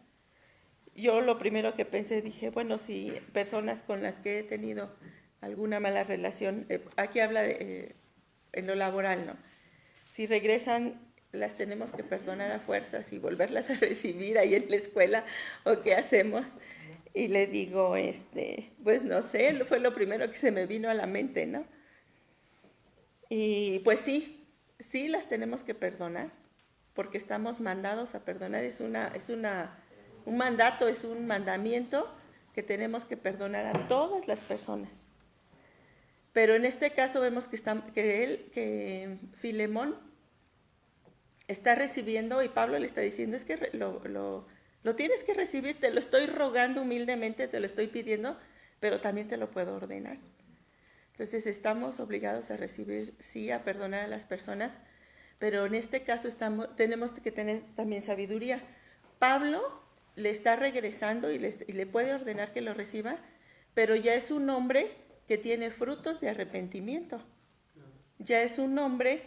Yo lo primero que pensé, dije, bueno, si personas con las que he tenido alguna mala relación, aquí habla en lo laboral, ¿no? Si regresan, las tenemos que perdonar a fuerzas y volverlas a recibir ahí en la escuela, ¿o qué hacemos? Y le digo, pues no sé, fue lo primero que se me vino a la mente, ¿no? Y pues sí las tenemos que perdonar, porque estamos mandados a perdonar, un mandato, es un mandamiento que tenemos que perdonar a todas las personas. Pero en este caso vemos que Filemón está recibiendo, y Pablo le está diciendo, es que lo tienes que recibir, te lo estoy rogando humildemente, te lo estoy pidiendo, pero también te lo puedo ordenar. Entonces estamos obligados a recibir, sí, a perdonar a las personas, pero en este caso tenemos que tener también sabiduría. Pablo le está regresando y le puede ordenar que lo reciba, pero ya es un hombre que tiene frutos de arrepentimiento. Ya es un hombre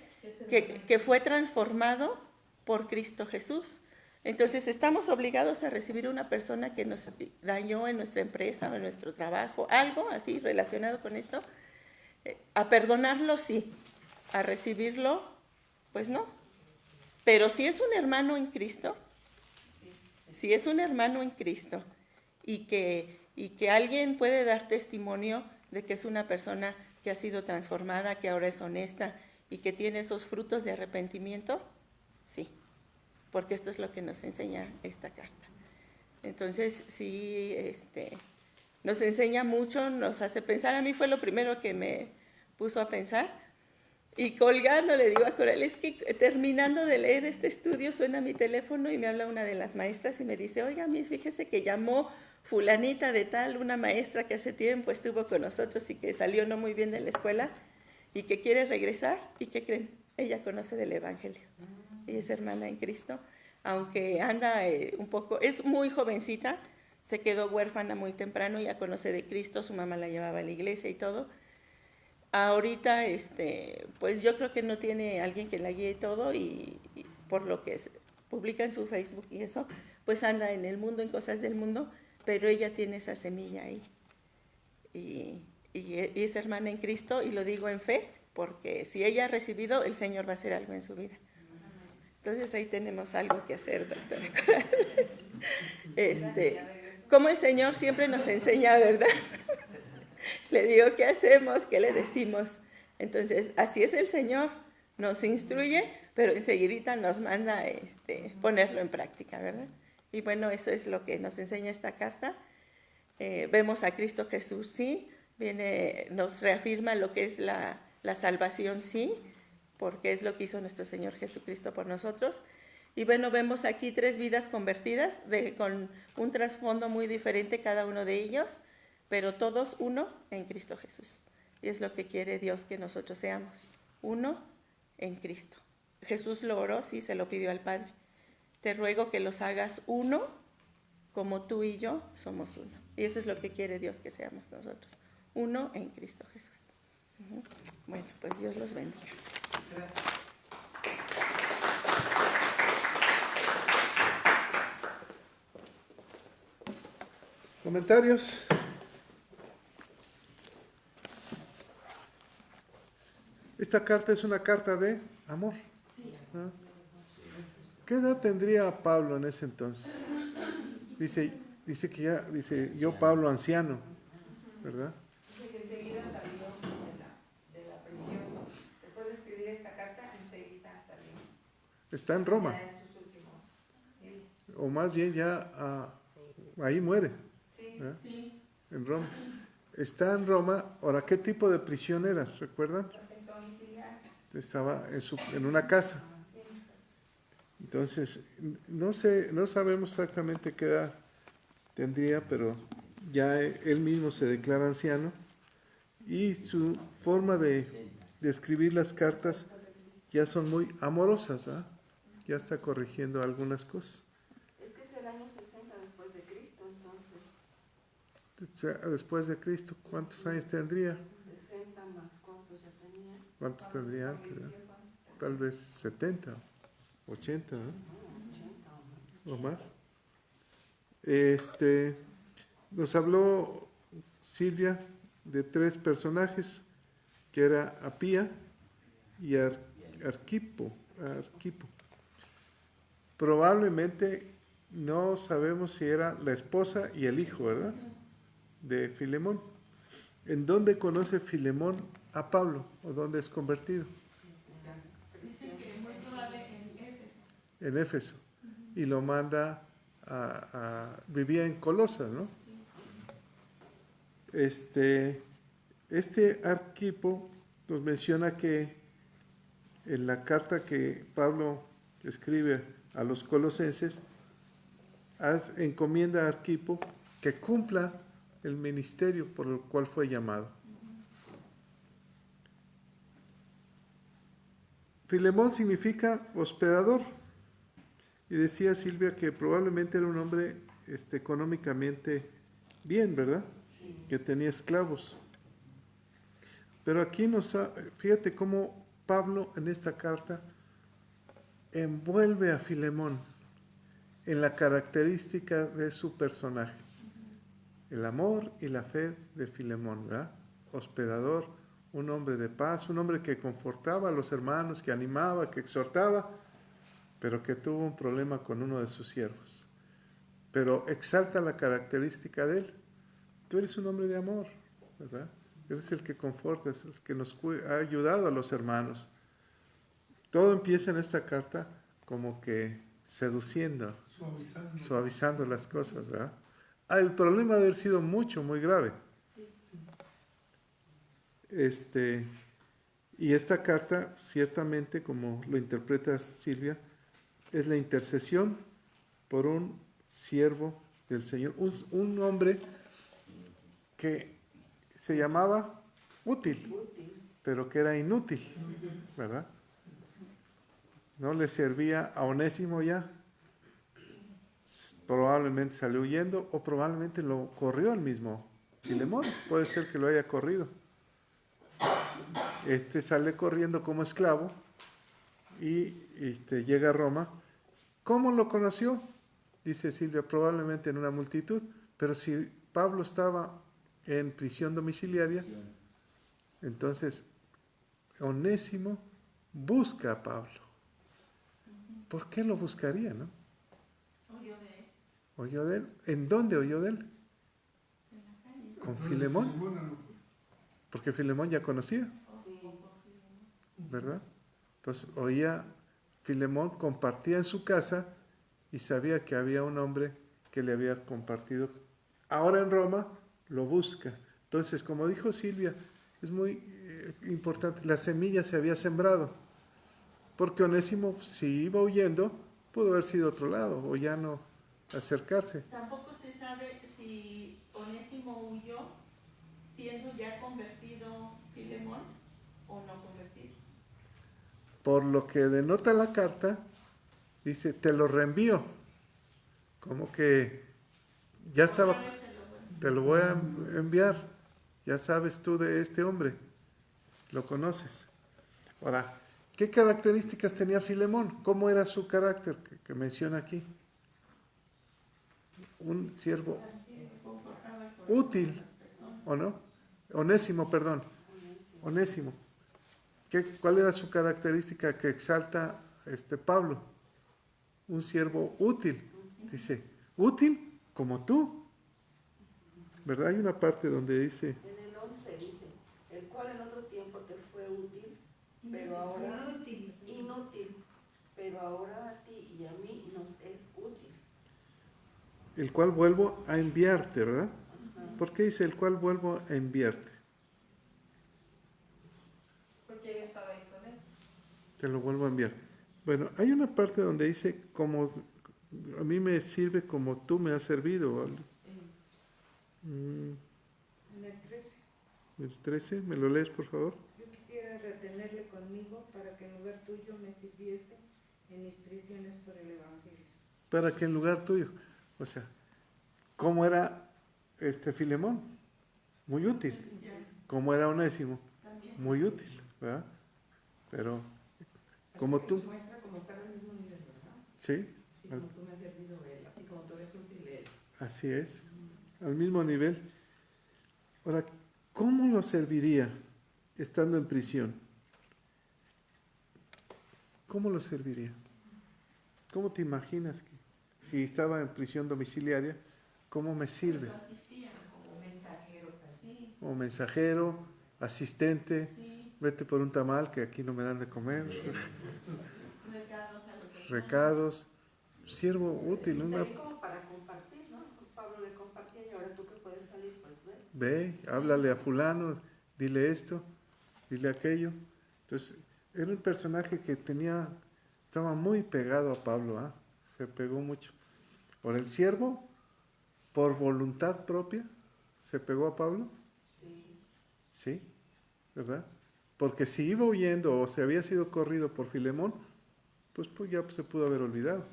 que fue transformado por Cristo Jesús. Entonces estamos obligados a recibir una persona que nos dañó en nuestra empresa o en nuestro trabajo, algo así relacionado con esto. A perdonarlo sí, a recibirlo pues no. Pero si es un hermano en Cristo, si es un hermano en Cristo y que alguien puede dar testimonio de que es una persona que ha sido transformada, que ahora es honesta y que tiene esos frutos de arrepentimiento, sí, porque esto es lo que nos enseña esta carta. Entonces, sí, nos enseña mucho, nos hace pensar. A mí fue lo primero que me puso a pensar. Y colgando le digo a Coral, es que terminando de leer este estudio suena mi teléfono y me habla una de las maestras y me dice, oiga, fíjese que llamó fulanita de tal, una maestra que hace tiempo estuvo con nosotros y que salió no muy bien de la escuela y que quiere regresar. ¿Y qué creen? Ella conoce del Evangelio. Ella es hermana en Cristo, aunque anda un poco, es muy jovencita, se quedó huérfana muy temprano, ya conoce de Cristo, su mamá la llevaba a la iglesia y todo. Ahorita, pues yo creo que no tiene alguien que la guíe todo y por lo que publica en su Facebook y eso, pues anda en el mundo, en cosas del mundo, pero ella tiene esa semilla ahí. Y es hermana en Cristo, y lo digo en fe, porque si ella ha recibido, el Señor va a hacer algo en su vida. Entonces ahí tenemos algo que hacer, doctora Coral. Como el Señor siempre nos enseña, ¿verdad? Le digo, ¿qué hacemos? ¿Qué le decimos? Entonces, así es el Señor, nos instruye, pero enseguidita nos manda ponerlo en práctica, ¿verdad? Y bueno, eso es lo que nos enseña esta carta. Vemos a Cristo Jesús, sí, nos reafirma lo que es la salvación, sí, porque es lo que hizo nuestro Señor Jesucristo por nosotros. Y bueno, vemos aquí 3 vidas convertidas, con un trasfondo muy diferente cada uno de ellos, pero todos uno en Cristo Jesús. Y es lo que quiere Dios que nosotros seamos, uno en Cristo. Jesús lo oró, sí, se lo pidió al Padre. Te ruego que los hagas uno, como tú y yo somos uno. Y eso es lo que quiere Dios que seamos nosotros, uno en Cristo Jesús. Bueno, pues Dios los bendiga. ¿Comentarios? Esta carta es una carta de amor. ¿No? ¿Qué edad tendría Pablo en ese entonces? Dice yo Pablo anciano, ¿verdad? Dice que enseguida salió de la prisión. Después de escribir esta carta, enseguida salió. Está en Roma. Ya en sus últimos días. O más bien ya ahí muere. Sí. Sí. En Roma. Está en Roma. Ahora, ¿qué tipo de prisión era? ¿Recuerdan? Estaba en una casa. Entonces, no sé, no sabemos exactamente qué edad tendría, pero ya él mismo se declara anciano y su forma de escribir las cartas ya son muy amorosas, ¿ah? Ya está corrigiendo algunas cosas. Es que es el año 60 después de Cristo, entonces. O sea, después de Cristo, ¿cuántos años tendría? 60 más, ¿cuántos ya tenía? ¿Cuántos tendría antes? Tal vez 70, 80, ¿no? 80 o más. O más. Nos habló Silvia de 3 personajes, que era Apía y Arquipo. Probablemente no sabemos si era la esposa y el hijo, ¿verdad? De Filemón. ¿En dónde conoce Filemón a Pablo? ¿O dónde es convertido? Dicen que muy probable en Éfeso. En Éfeso. Y lo manda vivía en Colosas, ¿no? Este Arquipo nos menciona que en la carta que Pablo escribe a los colosenses, encomienda a Arquipo que cumpla el ministerio por el cual fue llamado. Filemón significa hospedador. Y decía Silvia que probablemente era un hombre económicamente bien, ¿verdad? Sí. Que tenía esclavos. Pero aquí fíjate cómo Pablo en esta carta envuelve a Filemón en la característica de su personaje. El amor y la fe de Filemón, ¿verdad? Hospedador, un hombre de paz, un hombre que confortaba a los hermanos, que animaba, que exhortaba, pero que tuvo un problema con uno de sus siervos. Pero exalta la característica de él. Tú eres un hombre de amor, ¿verdad? Eres el que conforta, es el que nos ha ayudado a los hermanos. Todo empieza en esta carta como que seduciendo, suavizando las cosas, ¿verdad? El problema debe haber sido muy grave. Y esta carta, ciertamente, como lo interpreta Silvia, es la intercesión por un siervo del Señor, un hombre que se llamaba útil, pero que era inútil, ¿verdad? No le servía a Onésimo ya, probablemente salió huyendo o probablemente lo corrió el mismo Filemón, puede ser que lo haya corrido. Sale corriendo como esclavo y llega a Roma. ¿Cómo lo conoció? Dice Silvia, probablemente en una multitud, pero si Pablo estaba en prisión domiciliaria, entonces Onésimo busca a Pablo. ¿Por qué lo buscaría, no? Oyó de él. ¿Oyó de él? ¿En dónde oyó de él? En la calle. ¿Con Filemón? Porque Filemón ya conocía, ¿verdad? Entonces oía Filemón, compartía en su casa y sabía que había un hombre que le había compartido. Ahora en Roma lo busca. Entonces, como dijo Silvia, es muy importante, la semilla se había sembrado. Porque Onésimo, si iba huyendo, pudo haber sido otro lado o ya no acercarse. Tampoco se sabe si Onésimo huyó siendo ya convertido Filemón o no convertido. Por lo que denota la carta, dice, te lo reenvío. Como que ya estaba, te lo voy a enviar. Ya sabes tú de este hombre, lo conoces. Ahora, ¿qué características tenía Filemón? ¿Cómo era su carácter que menciona aquí? Un siervo útil, ¿o no? Onésimo, perdón. Onésimo. ¿Cuál era su característica que exalta Pablo? Un siervo útil. Dice, útil como tú. ¿Verdad? Hay una parte donde dice... En el 11 dice, el cual en otro tiempo te fue útil, pero ahora inútil, pero ahora a ti y a mí nos es útil. El cual vuelvo a enviarte, ¿verdad? Ajá. ¿Por qué dice el cual vuelvo a enviarte? Porque él estaba ahí con él. Te lo vuelvo a enviar. Bueno, hay una parte donde dice, como a mí me sirve como tú me has servido. ¿Vale? En el 13. El 13, ¿me lo lees, por favor? Yo quisiera retenerle conmigo para que en lugar tuyo me sirviese en mis prisiones por el Evangelio. Para que en lugar tuyo. O sea, ¿cómo era Filemón? Muy útil. ¿Cómo era Onésimo? Muy útil, ¿verdad? Pero, como tú. Muestra como estar al mismo nivel, ¿verdad? Sí. Así como tú me has servido él, así como tú eres útil él. Así es, al mismo nivel. Ahora, ¿cómo lo serviría estando en prisión? ¿Cómo lo serviría? ¿Cómo te imaginas que si estaba en prisión domiciliaria, cómo me sirves? Como mensajero también. Como mensajero, asistente, vete por un tamal que aquí no me dan de comer. Recados, siervo útil. También como para compartir, ¿no? Pablo le compartía y ahora tú que puedes salir, pues ve, háblale a fulano, dile esto, dile aquello. Entonces, era un personaje que estaba muy pegado a Pablo, ¿ah? Se pegó mucho. Ahora, el siervo, por voluntad propia, se pegó a Pablo. Sí, ¿verdad? Porque si iba huyendo o se había sido corrido por Filemón, pues ya se pudo haber olvidado.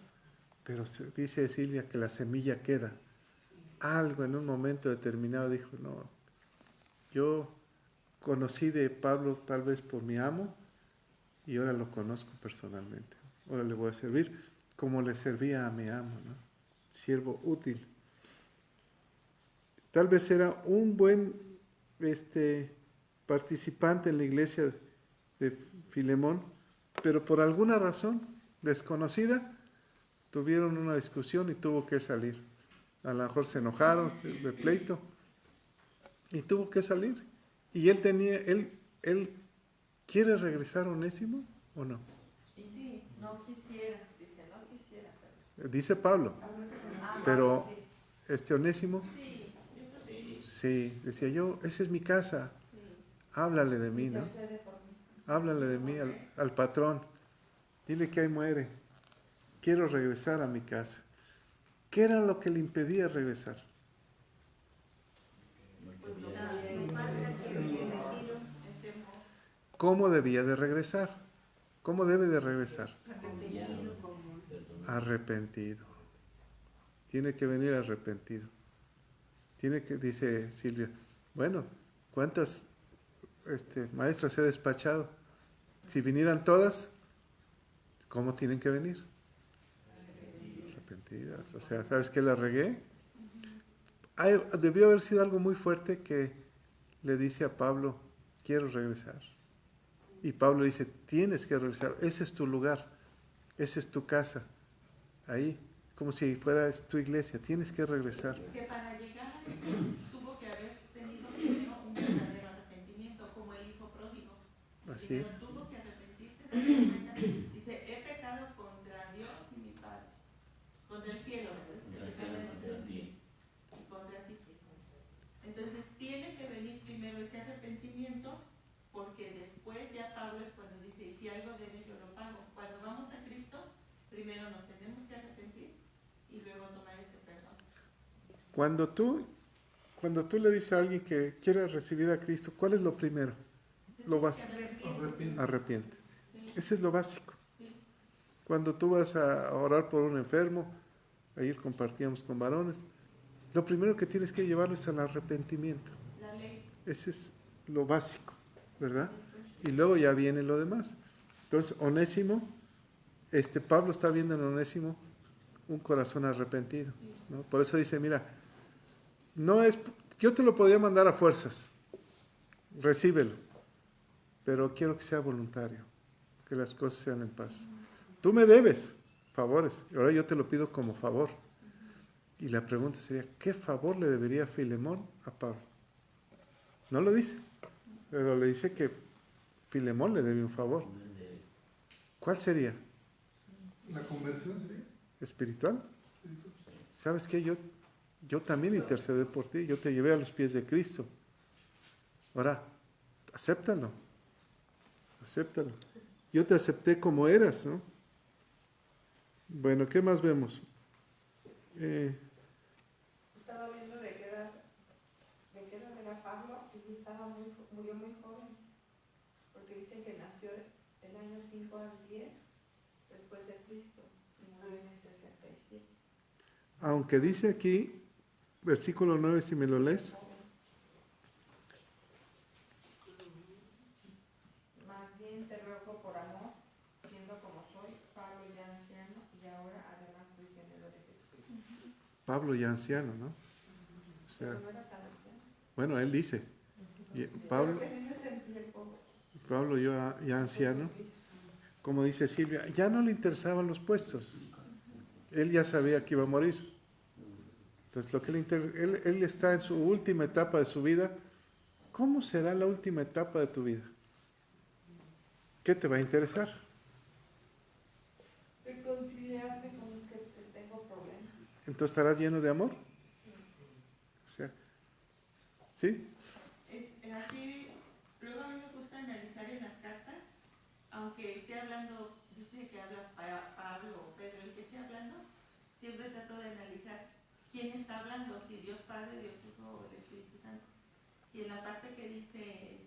Pero dice Silvia que la semilla queda. Algo en un momento determinado dijo, no, yo conocí de Pablo tal vez por mi amo y ahora lo conozco personalmente. Ahora le voy a servir como le servía a mi amo, ¿no? Siervo útil. Tal vez era un buen participante en la iglesia de Filemón, pero por alguna razón desconocida tuvieron una discusión y tuvo que salir. A lo mejor se enojaron de pleito y tuvo que salir. Y él ¿quiere regresar a Onésimo o no? Sí, no quisiera, pero... Dice Pablo, pero Onésimo, sí, decía yo, esa es mi casa, háblale de mí, ¿no? Háblale de mí al patrón, dile que ahí muere, quiero regresar a mi casa. ¿Qué era lo que le impedía regresar? ¿Cómo debía de regresar? ¿Cómo debe de regresar? Arrepentido. Tiene que venir arrepentido. Dice Silvia, bueno, ¿cuántas maestras he despachado? Si vinieran todas, ¿cómo tienen que venir? Arrepentidas. O sea, ¿sabes qué la regué? Debió haber sido algo muy fuerte que le dice a Pablo, quiero regresar. Y Pablo dice, tienes que regresar, ese es tu lugar, esa es tu casa, ahí, como si fuera tu iglesia, tienes que regresar. Que para llegar a eso tuvo que haber tenido primero un verdadero arrepentimiento, como el hijo pródigo. Así es. Tuvo que arrepentirse, dice, he pecado contra Dios y mi Padre, contra el cielo, y contra ti. Entonces tiene que venir primero ese arrepentimiento, porque después ya Pablo es cuando dice, y si algo debe yo lo pago. Cuando vamos a Cristo, primero nos tenemos que arrepentir y luego tomar ese perdón. Cuando tú le dices a alguien que quiere recibir a Cristo, ¿cuál es lo primero? Lo básico. Arrepiéntete. Ese es lo básico. Cuando tú vas a orar por un enfermo, ayer compartíamos con varones, lo primero que tienes que llevarlo es al arrepentimiento. La ley. Ese es lo básico, ¿verdad? Y luego ya viene lo demás. Entonces, Onésimo, Pablo está viendo en Onésimo un corazón arrepentido, ¿no? Por eso dice, mira, yo te lo podía mandar a fuerzas, recíbelo, pero quiero que sea voluntario, que las cosas sean en paz. Tú me debes favores, y ahora yo te lo pido como favor. Y la pregunta sería, ¿qué favor le debería Filemón a Pablo? No lo dice, pero le dice que Filemón le debe un favor. ¿Cuál sería? ¿La conversión sería? ¿Espiritual? ¿Sabes qué? Yo también intercedí por ti, yo te llevé a los pies de Cristo. Ahora, acéptalo. Yo te acepté como eras, ¿no? Bueno, ¿qué más vemos? Estaba viendo de qué edad era Pablo y murió muy joven, porque dicen que nació el año 5 al 10 después de Cristo y murió en el 67. Aunque dice aquí, versículo 9, si me lo lees. Más bien te ruego por amor, siendo como soy, Pablo ya anciano y ahora además prisionero de Jesucristo. Pablo ya anciano, ¿no? O sea, Pero no era tan anciano. bueno, él dice, Pablo, Creo que sí se sentía el pobre. Pablo ya anciano, como dice Silvia, ya no le interesaban los puestos. Él ya sabía que iba a morir. Entonces, lo que él está en su última etapa de su vida. ¿Cómo será la última etapa de tu vida? ¿Qué te va a interesar? Reconciliarme con los que tengo problemas. Entonces, ¿estarás lleno de amor? O sea, ¿sí? Aquí, luego a mí me gusta analizar en las cartas, aunque esté hablando, dice que habla Pablo o Pedro, el que esté hablando, siempre trato de analizar quién está hablando, si Dios Padre, Dios Hijo o el Espíritu Santo. Y en la parte que dice,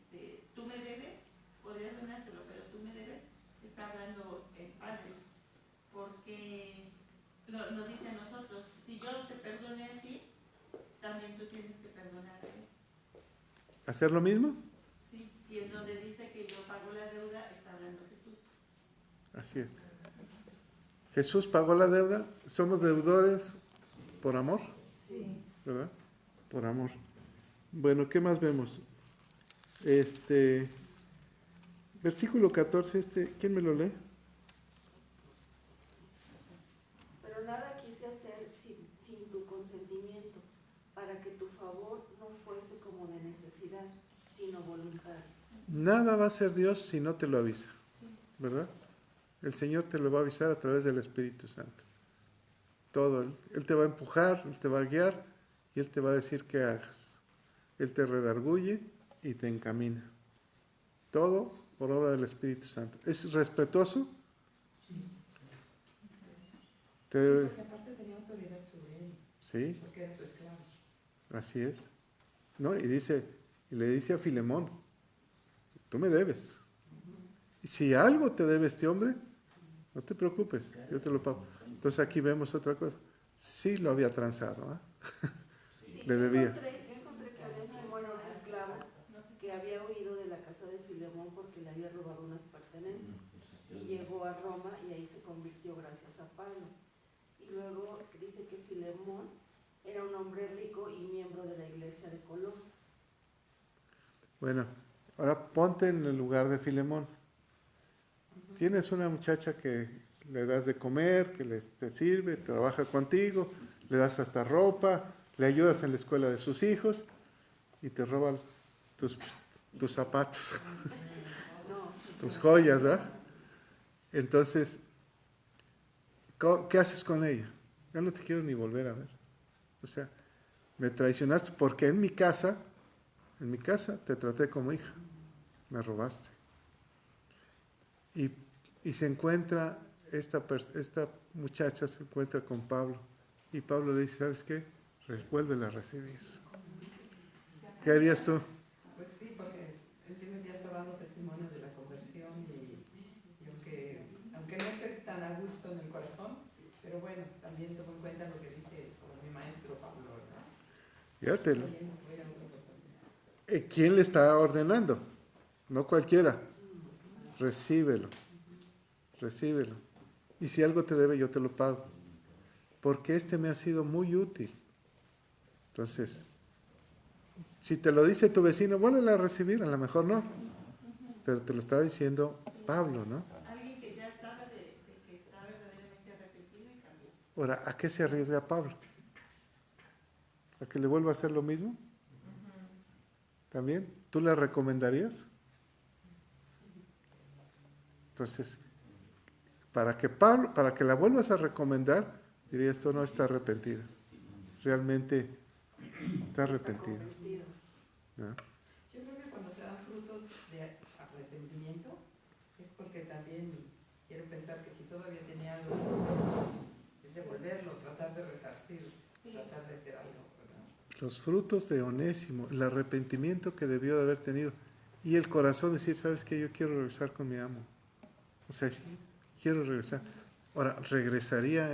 tú me debes, podrías donártelo, pero tú me debes, está hablando el Padre, porque nos dice a nosotros, si yo te perdoné a ti, también tú tienes que perdonar a él. ¿Hacer lo mismo? Sí, y es donde dice que yo pago la deuda, está hablando Jesús. Así es. Jesús pagó la deuda. ¿Somos deudores por amor? Sí. ¿Verdad? Por amor. Bueno, ¿qué más vemos? Versículo 14, ¿quién me lo lee? Pero nada quise hacer sin tu consentimiento, para que tu favor no fuese como de necesidad, sino voluntario. Nada va a hacer Dios si no te lo avisa, ¿verdad? El Señor te lo va a avisar a través del Espíritu Santo. Todo, Él te va a empujar, Él te va a guiar y Él te va a decir qué hagas. Él te redarguye y te encamina. Todo por obra del Espíritu Santo. ¿Es respetuoso? Porque aparte tenía autoridad sobre él. Sí. Porque era su esclavo. Así es. ¿No? Y le dice a Filemón, tú me debes. Y si algo te debe este hombre, no te preocupes, yo te lo pago. Entonces aquí vemos otra cosa. Sí lo había transado, ¿eh? Sí, Le debía. yo encontré que había Simón era un esclavo que había huido de la casa de Filemón porque le había robado unas pertenencias. Y llegó a Roma y ahí se convirtió gracias a Pablo. Y luego dice que Filemón era un hombre rico y miembro de la iglesia de Colosas. Bueno, ahora ponte en el lugar de Filemón. Tienes una muchacha que le das de comer, que te sirve, trabaja contigo, le das hasta ropa, le ayudas en la escuela de sus hijos y te roban tus zapatos, tus joyas, ¿verdad? Entonces, ¿qué haces con ella? Ya no te quiero ni volver a ver. O sea, me traicionaste porque en mi casa te traté como hija, me robaste. Y se encuentra, esta muchacha se encuentra con Pablo. Y Pablo le dice, ¿sabes qué? Vuélvela a recibir. ¿Qué harías tú? Pues sí, porque él ya está dando testimonio de la conversión y aunque no esté tan a gusto en el corazón, pero bueno, también tomo en cuenta lo que dice mi maestro Pablo, ¿verdad? Fíjate, ¿quién le está ordenando? No cualquiera. Recíbelo. Recíbelo. Y si algo te debe, yo te lo pago. Porque me ha sido muy útil. Entonces, si te lo dice tu vecino, vuélvela a recibir, a lo mejor no. Pero te lo está diciendo Pablo, ¿no? Alguien que ya sabe de que está verdaderamente arrepentido y cambiado. Ahora, ¿a qué se arriesga Pablo? ¿A que le vuelva a hacer lo mismo? ¿También? ¿Tú le recomendarías? Entonces, para que la vuelvas a recomendar, diría, esto no está arrepentida. Realmente está arrepentida. ¿No? Yo creo que cuando se dan frutos de arrepentimiento es porque también quiero pensar que si todavía tenía algo, es devolverlo, tratar de resarcir, tratar de hacer algo, ¿verdad? Los frutos de Onésimo, el arrepentimiento que debió de haber tenido y el corazón decir, ¿sabes qué? Yo quiero regresar con mi amo. O sea, quiero regresar. Ahora, ¿regresaría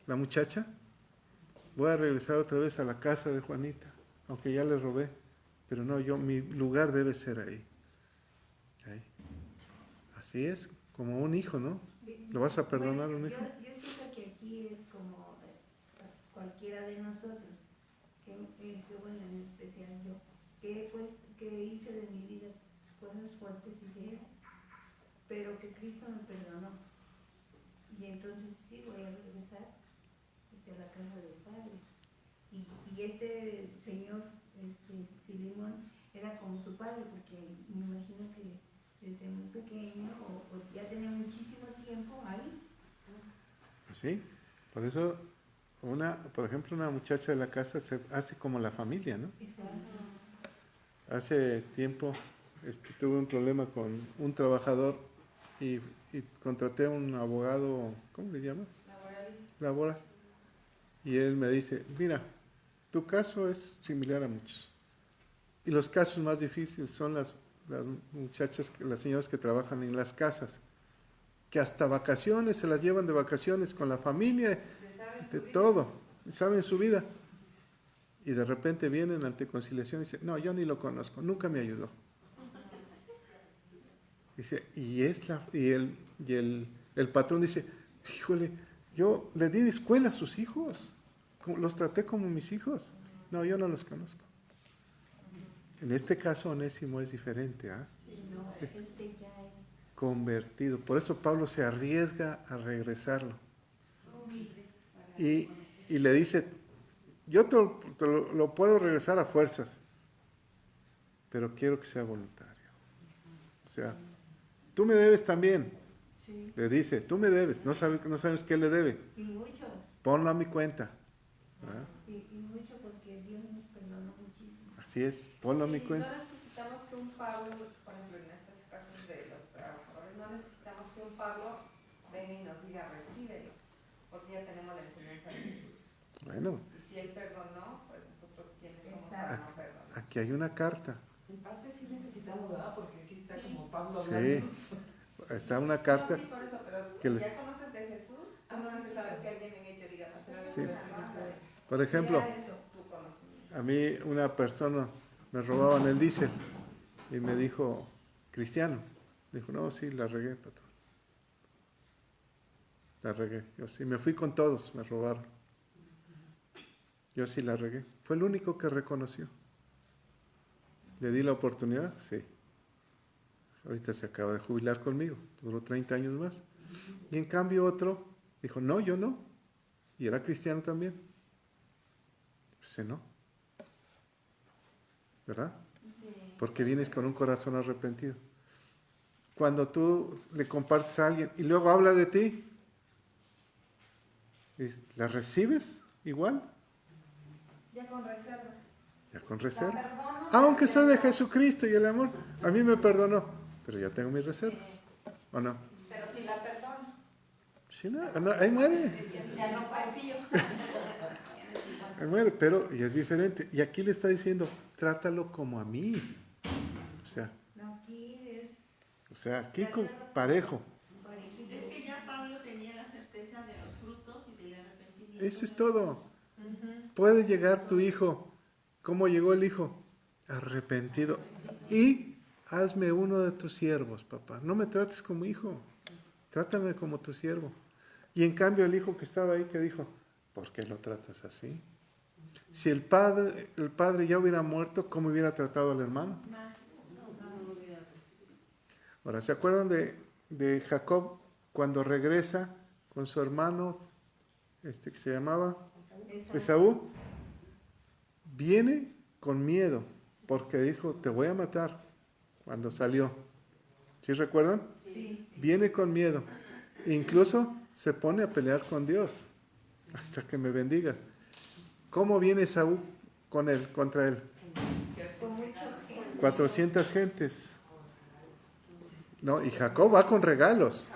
la muchacha? Voy a regresar otra vez a la casa de Juanita, aunque ya le robé. Pero no, mi lugar debe ser ahí. Ahí. Así es, como un hijo, ¿no? ¿Lo vas a perdonar a un hijo? Yo siento que aquí es como cualquiera de nosotros, bueno, en especial yo, que hice de mi vida cosas fuertes y feas, pero que Cristo me perdonó. Y entonces sí voy a regresar a la casa del Padre. Y este señor, Filemón, era como su padre, porque me imagino que desde muy pequeño o ya tenía muchísimo tiempo ahí. Sí, por eso, por ejemplo, una muchacha de la casa se hace como la familia, ¿no? Exacto. Hace tiempo tuve un problema con un trabajador y contraté a un abogado, ¿cómo le llamas? Laboral. Y él me dice, mira, tu caso es similar a muchos. Y los casos más difíciles son las muchachas, las señoras que trabajan en las casas, que hasta vacaciones se las llevan de vacaciones con la familia, de todo, saben su vida. Y de repente vienen ante conciliación y dicen, no, yo ni lo conozco, nunca me ayudó. Dice, el patrón dice, híjole, yo le di de escuela a sus hijos, los traté como mis hijos. No, yo no los conozco. En este caso, Onésimo es diferente, ¿ah? Es convertido. Por eso Pablo se arriesga a regresarlo. Y le dice, yo te lo puedo regresar a fuerzas, pero quiero que sea voluntario. O sea, tú me debes también. Sí. Le dice, tú me debes. No sabes qué le debe. Y mucho. Ponlo a mi cuenta. ¿Ah? Y mucho porque Dios nos perdonó muchísimo. Así es, ponlo a mi cuenta. No necesitamos que un Pablo, por ejemplo, en estos casos de los trabajadores, no necesitamos que un Pablo venga y nos diga, recíbelo, porque ya tenemos la enseñanza de Jesús. Bueno. Y si Él perdonó, pues nosotros quiénes somos para no perdonar. Aquí hay una carta. En parte sí necesitamos, ¿verdad? Porque aquí está como Pablo Sí. hablándonos. Está una carta. No, sí, por eso, pero que si ya conoces de Jesús, tú no necesitas que alguien venga y te diga, Sí. Por ejemplo, a mí una persona me robaban el diésel y me dijo, cristiano, dijo, no, sí, la regué, patrón. La regué. Yo sí, me fui con todos, me robaron. Yo sí la regué. Fue el único que reconoció. ¿Le di la oportunidad? Sí. Ahorita se acaba de jubilar conmigo, duró 30 años más. Y en cambio otro dijo, no, yo no. Y era cristiano también. Pues no. ¿Verdad? Porque vienes con un corazón arrepentido. Cuando tú le compartes a alguien y luego habla de ti, ¿la recibes igual? Ya con reservas. Ya con reserva. Aunque soy de Jesucristo y el amor, a mí me perdonó, pero ya tengo mis reservas. ¿O no? Pero si la perdono. Sí, no, ahí muere. Ya no confío. Ahí muere, pero y es diferente. Y aquí le está diciendo, trátalo como a mí. O sea, aquí con parejo. Es que ya Pablo tenía la certeza de los frutos y del arrepentimiento. Eso es todo. Puede llegar tu hijo. ¿Cómo llegó el hijo? Arrepentido. Y hazme uno de tus siervos, papá. No me trates como hijo. Trátame como tu siervo. Y en cambio el hijo que estaba ahí, que dijo, ¿por qué lo tratas así? Si el padre ya hubiera muerto, ¿cómo hubiera tratado al hermano? Ahora, ¿se acuerdan de Jacob cuando regresa con su hermano, que se llamaba Esaú? Viene con miedo, porque dijo, te voy a matar, cuando salió. ¿Sí recuerdan? Sí. Viene con miedo. Incluso se pone a pelear con Dios, hasta que me bendigas. ¿Cómo viene Esaú contra él? 400 gentes. No, y Jacob va con regalos.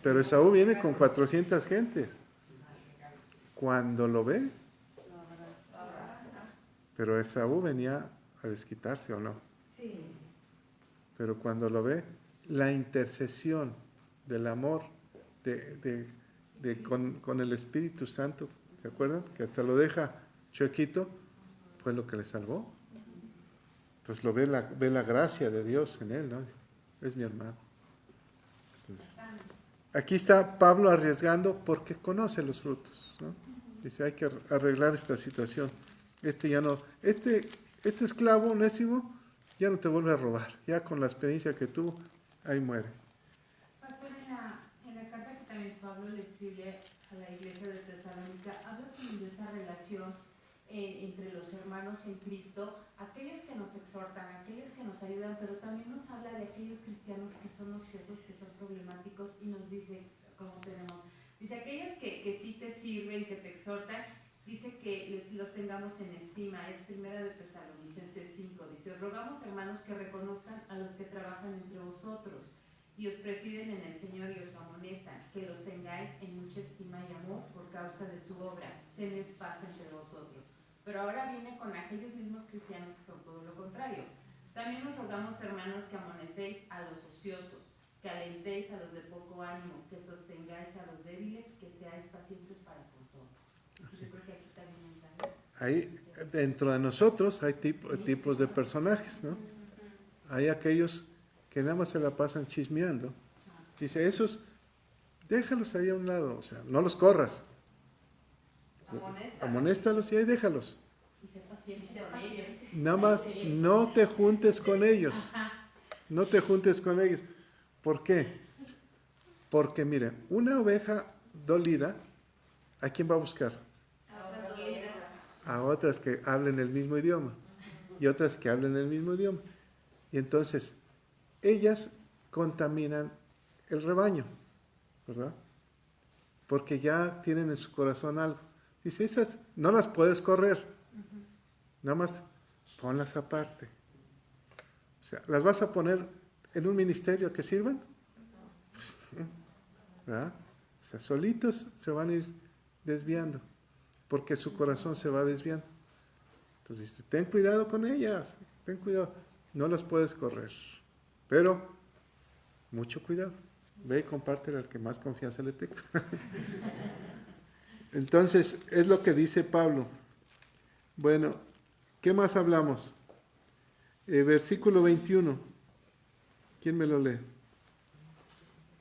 Pero Esaú viene con 400 gentes. Cuando lo ve, pero Esaú venía a desquitarse, ¿o no? Sí. Pero cuando lo ve, la intercesión del amor con el Espíritu Santo, ¿se acuerdan? Que hasta lo deja chuequito, fue lo que le salvó. Entonces lo ve la gracia de Dios en él, ¿no? Es mi hermano. Entonces, aquí está Pablo arriesgando porque conoce los frutos, ¿no? Dice, hay que arreglar esta situación. Este esclavo onésimo ya no te vuelve a robar. Ya con la experiencia que tuvo, ahí muere. Pastor, en la carta que también Pablo le escribe a la iglesia de Tesalónica, habla también de esa relación entre los hermanos en Cristo, aquellos que nos exhortan, aquellos que nos ayudan, pero también nos habla de aquellos cristianos que son ociosos, que son problemáticos, y nos dice, como tenemos, dice, aquellos que sí te sirven, que te exhortan, dice que los tengamos en estima. Es primera de Tesalonicenses 5, dice, os rogamos, hermanos, que reconozcan a los que trabajan entre vosotros y os presiden en el Señor y os amonestan, que los tengáis en mucha estima y amor por causa de su obra, tened paz entre vosotros. Pero ahora viene con aquellos mismos cristianos que son todo lo contrario. También os rogamos, hermanos, que amonestéis a los ociosos, que alentéis a los de poco ánimo, que sostengáis a los débiles, que seáis pacientes para con todo. Yo creo que aquí también entra. Ahí, dentro de nosotros hay tipos de personajes, ¿no? Hay aquellos que nada más se la pasan chismeando. Dice, esos, déjalos ahí a un lado, o sea, no los corras. Amonéstalos y ahí déjalos. Y sé paciente con ellos. Nada más no te juntes con ellos. No te juntes con ellos. ¿Por qué? Porque miren, una oveja dolida, ¿a quién va a buscar? A otras que hablen el mismo idioma. Y otras que hablen el mismo idioma. Y entonces, ellas contaminan el rebaño, ¿verdad? Porque ya tienen en su corazón algo. Dice, esas no las puedes correr. Nada más ponlas aparte. O sea, ¿las vas a poner en un ministerio que sirvan? Pues, ¿verdad? O sea, solitos se van a ir desviando, porque su corazón se va desviando. Entonces dice, ten cuidado con ellas, ten cuidado. No las puedes correr, pero mucho cuidado. Ve y compártela al que más confianza le tenga. Entonces, es lo que dice Pablo. Bueno, ¿qué más hablamos? Versículo 21. ¿Quién me lo lee?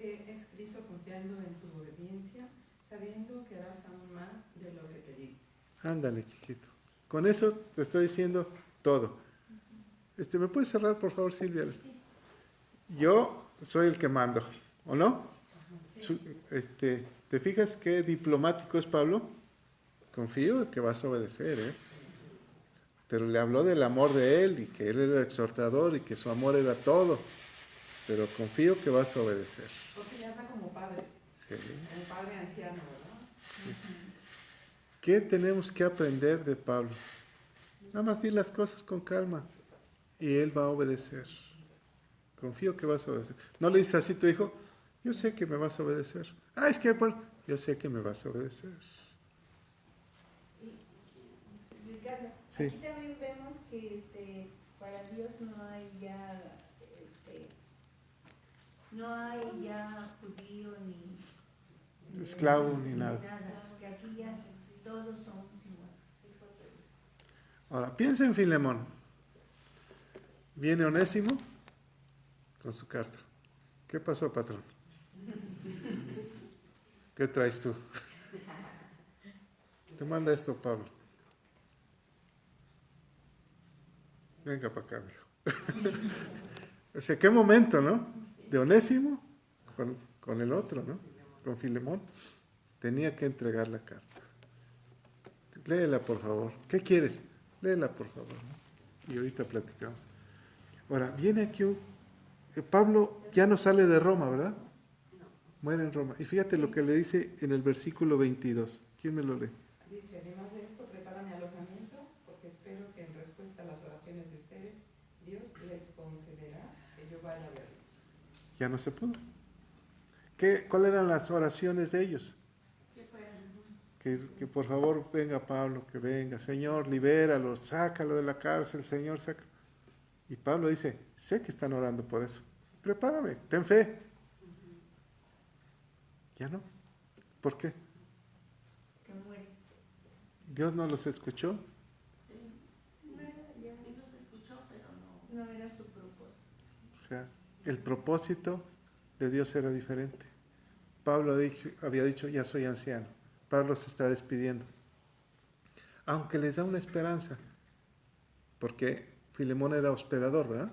He escrito confiando en tu obediencia, sabiendo que harás aún más de lo que te digo. Ándale, chiquito. Con eso te estoy diciendo todo. ¿Me puedes cerrar, por favor, Silvia? Yo soy el que mando, ¿o no? Sí. ¿Te fijas qué diplomático es Pablo? Confío que vas a obedecer, ¿eh? Pero le habló del amor de él y que él era exhortador y que su amor era todo. Pero confío que vas a obedecer. Porque ya habla como padre. Sí. Como padre anciano, ¿verdad? Sí. ¿Qué tenemos que aprender de Pablo? Nada más di las cosas con calma y él va a obedecer. Confío que vas a obedecer. No le dices así a tu hijo, yo sé que me vas a obedecer. Ah, es que bueno, yo sé que me vas a obedecer. Ricardo, sí. Aquí también vemos que para Dios no hay ya judío ni esclavo ni nada. Que aquí ya todos somos iguales. Ahora, piensa en Filemón. Viene Onésimo con su carta. ¿Qué pasó, patrón? ¿Qué traes tú? Te manda esto, Pablo. Venga para acá, mijo. O sea, qué momento, ¿no? De Onésimo con el otro, ¿no? Con Filemón. Tenía que entregar la carta. Léela, por favor. ¿Qué quieres? Léela, por favor, ¿no? Y ahorita platicamos. Ahora, viene aquí Pablo ya no sale de Roma, ¿verdad? No. Muere en Roma. Y fíjate lo que le dice en el versículo 22. ¿Quién me lo lee? Dice, además de esto, prepara mi alojamiento, porque espero que en respuesta a las oraciones de ustedes, Dios les concederá que yo vaya a verlos. Ya no se pudo. ¿Cuáles eran las oraciones de ellos? Que por favor venga Pablo, que venga, Señor, libéralo, sácalo de la cárcel, Señor, sácalo. Y Pablo dice, sé que están orando por eso, prepárame, ten fe. Ya no. ¿Por qué? Que muere. ¿Dios no los escuchó? No era su propósito. O sea, el propósito de Dios era diferente. Pablo había dicho, ya soy anciano. Pablo se está despidiendo. Aunque les da una esperanza, porque Filemón era hospedador, ¿verdad?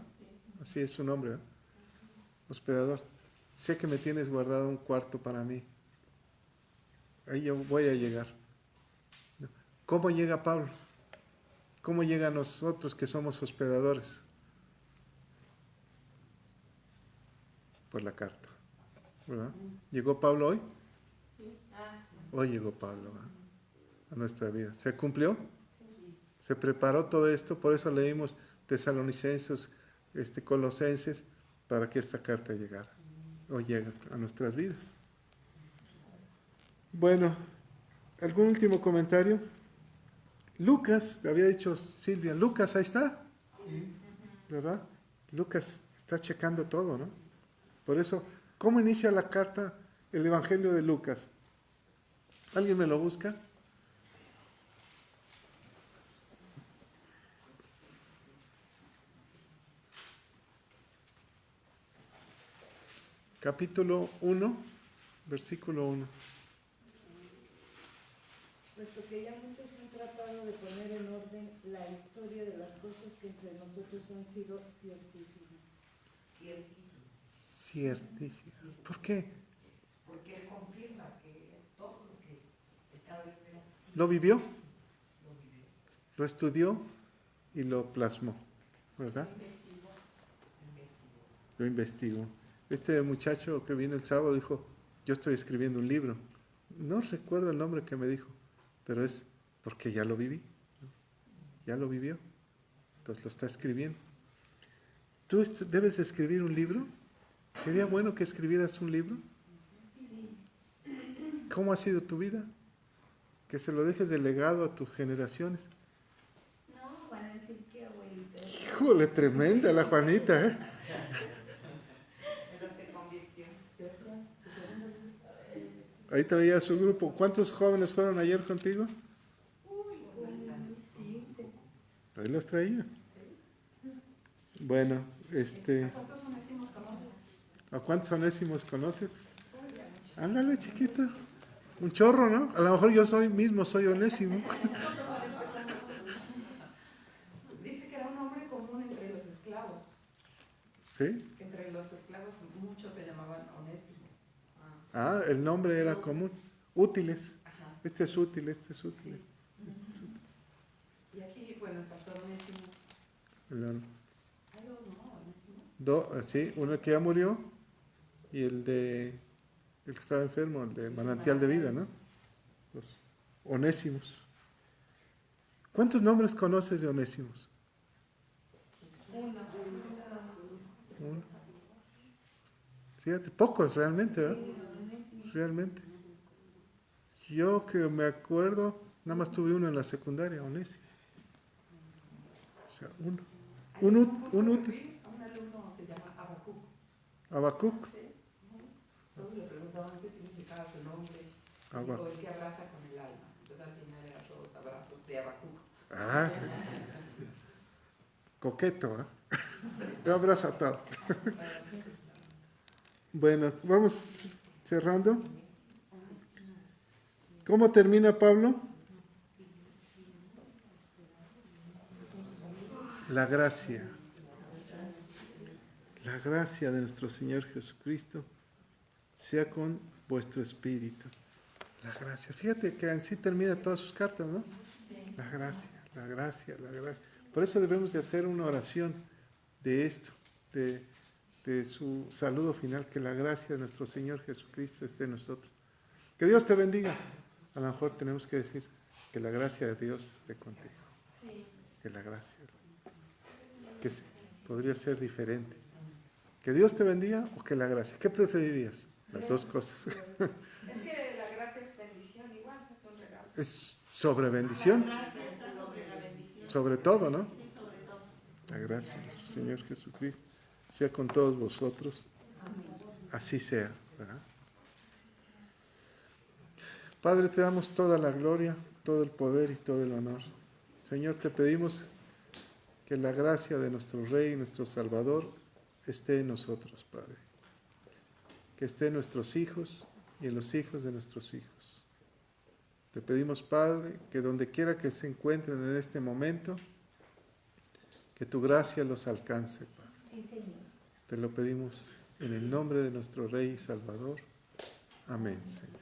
Así es su nombre, ¿verdad? Hospedador. Sé que me tienes guardado un cuarto para mí. Ahí yo voy a llegar. ¿Cómo llega Pablo? ¿Cómo llega a nosotros que somos hospedadores? Por la carta, ¿verdad? ¿Llegó Pablo hoy? Hoy llegó Pablo, ¿verdad? A nuestra vida. ¿Se cumplió? Se preparó todo esto, por eso leímos Tesalonicenses, Colosenses, para que esta carta llegara. Hoy llega a nuestras vidas. Bueno, ¿algún último comentario? Lucas, te había dicho Silvia, Lucas, ahí está, ¿verdad? Lucas está checando todo, ¿no? Por eso, ¿cómo inicia la carta, el Evangelio de Lucas? ¿Alguien me lo busca? Capítulo 1, versículo 1. Puesto que ya muchos han tratado de poner en orden la historia de las cosas que entre nosotros han sido ciertísimas. Ciertísimo. ¿Por qué? Porque él confirma que todo lo que estaba viviendo era cierto. ¿Lo vivió? Lo vivió. Lo estudió y lo plasmó, ¿verdad? Lo investigó. Este muchacho que vino el sábado dijo, yo estoy escribiendo un libro. No recuerdo el nombre que me dijo, pero es porque ya lo viví, ¿no? Ya lo vivió, entonces lo está escribiendo. ¿Tú debes escribir un libro? ¿Sería bueno que escribieras un libro? ¿Cómo ha sido tu vida? Que se lo dejes de legado a tus generaciones. No, van a decir que abuelita. Híjole, tremenda la Juanita, ¿eh? Pero se convirtió. Ahí traía su grupo. ¿Cuántos jóvenes fueron ayer contigo? Ahí los traía. Bueno, ¿Cuántos onésimos conoces? ¿a cuántos onésimos conoces? Ándale, chiquito. Un chorro, ¿no? A lo mejor yo soy onésimo. Dice que era un nombre común entre los esclavos. ¿Sí? Entre los esclavos muchos se llamaban Onésimo. Ah, el nombre era común. Útiles. Ajá. Este es útil, este es útil. Y aquí, bueno, el pastor Onésimo. El- Hay dos, ¿no? Onésimo. sí, uno que ya murió y el que estaba enfermo, el de manantial de vida, ¿no? Los onésimos. ¿Cuántos nombres conoces de onésimos? Uno. Uno. Fíjate, pocos realmente, ¿verdad? Realmente. Yo que me acuerdo, nada más tuve uno en la secundaria, Onésimo. O sea, uno. Un útil. A un alumno se llama Habacuc. Habacuc. Todos le preguntaban qué significaba su nombre. Dijo, el que abraza con el alma. Entonces al final eran todos abrazos de Habacuc. Ah, sí. Coqueto, ¿eh? Yo abrazo a todos. Bueno, vamos cerrando. ¿Cómo termina Pablo? La gracia. La gracia de nuestro Señor Jesucristo sea con vuestro espíritu. La gracia. Fíjate que en sí termina todas sus cartas, ¿no? La gracia, la gracia, la gracia. Por eso debemos de hacer una oración de esto, de su saludo final, que la gracia de nuestro Señor Jesucristo esté en nosotros. Que Dios te bendiga. A lo mejor tenemos que decir que la gracia de Dios esté contigo. Que la gracia. Que podría ser diferente. Que Dios te bendiga o que la gracia. ¿Qué preferirías? las dos cosas. Es que la gracia es bendición igual, es un regalo. Es sobre bendición, La gracia está sobre la bendición. sobre todo, ¿no? Sí, sobre todo. La gracia de nuestro Señor Jesucristo sea con todos vosotros. Así sea, ¿verdad? Padre, te damos toda la gloria, todo el poder y todo el honor. Señor, te pedimos que la gracia de nuestro Rey, nuestro Salvador, esté en nosotros, Padre. Que esté en nuestros hijos y en los hijos de nuestros hijos. Te pedimos, Padre, que donde quiera que se encuentren en este momento, que tu gracia los alcance, Padre. Sí, Señor. Te lo pedimos en el nombre de nuestro Rey y Salvador. Amén, Señor.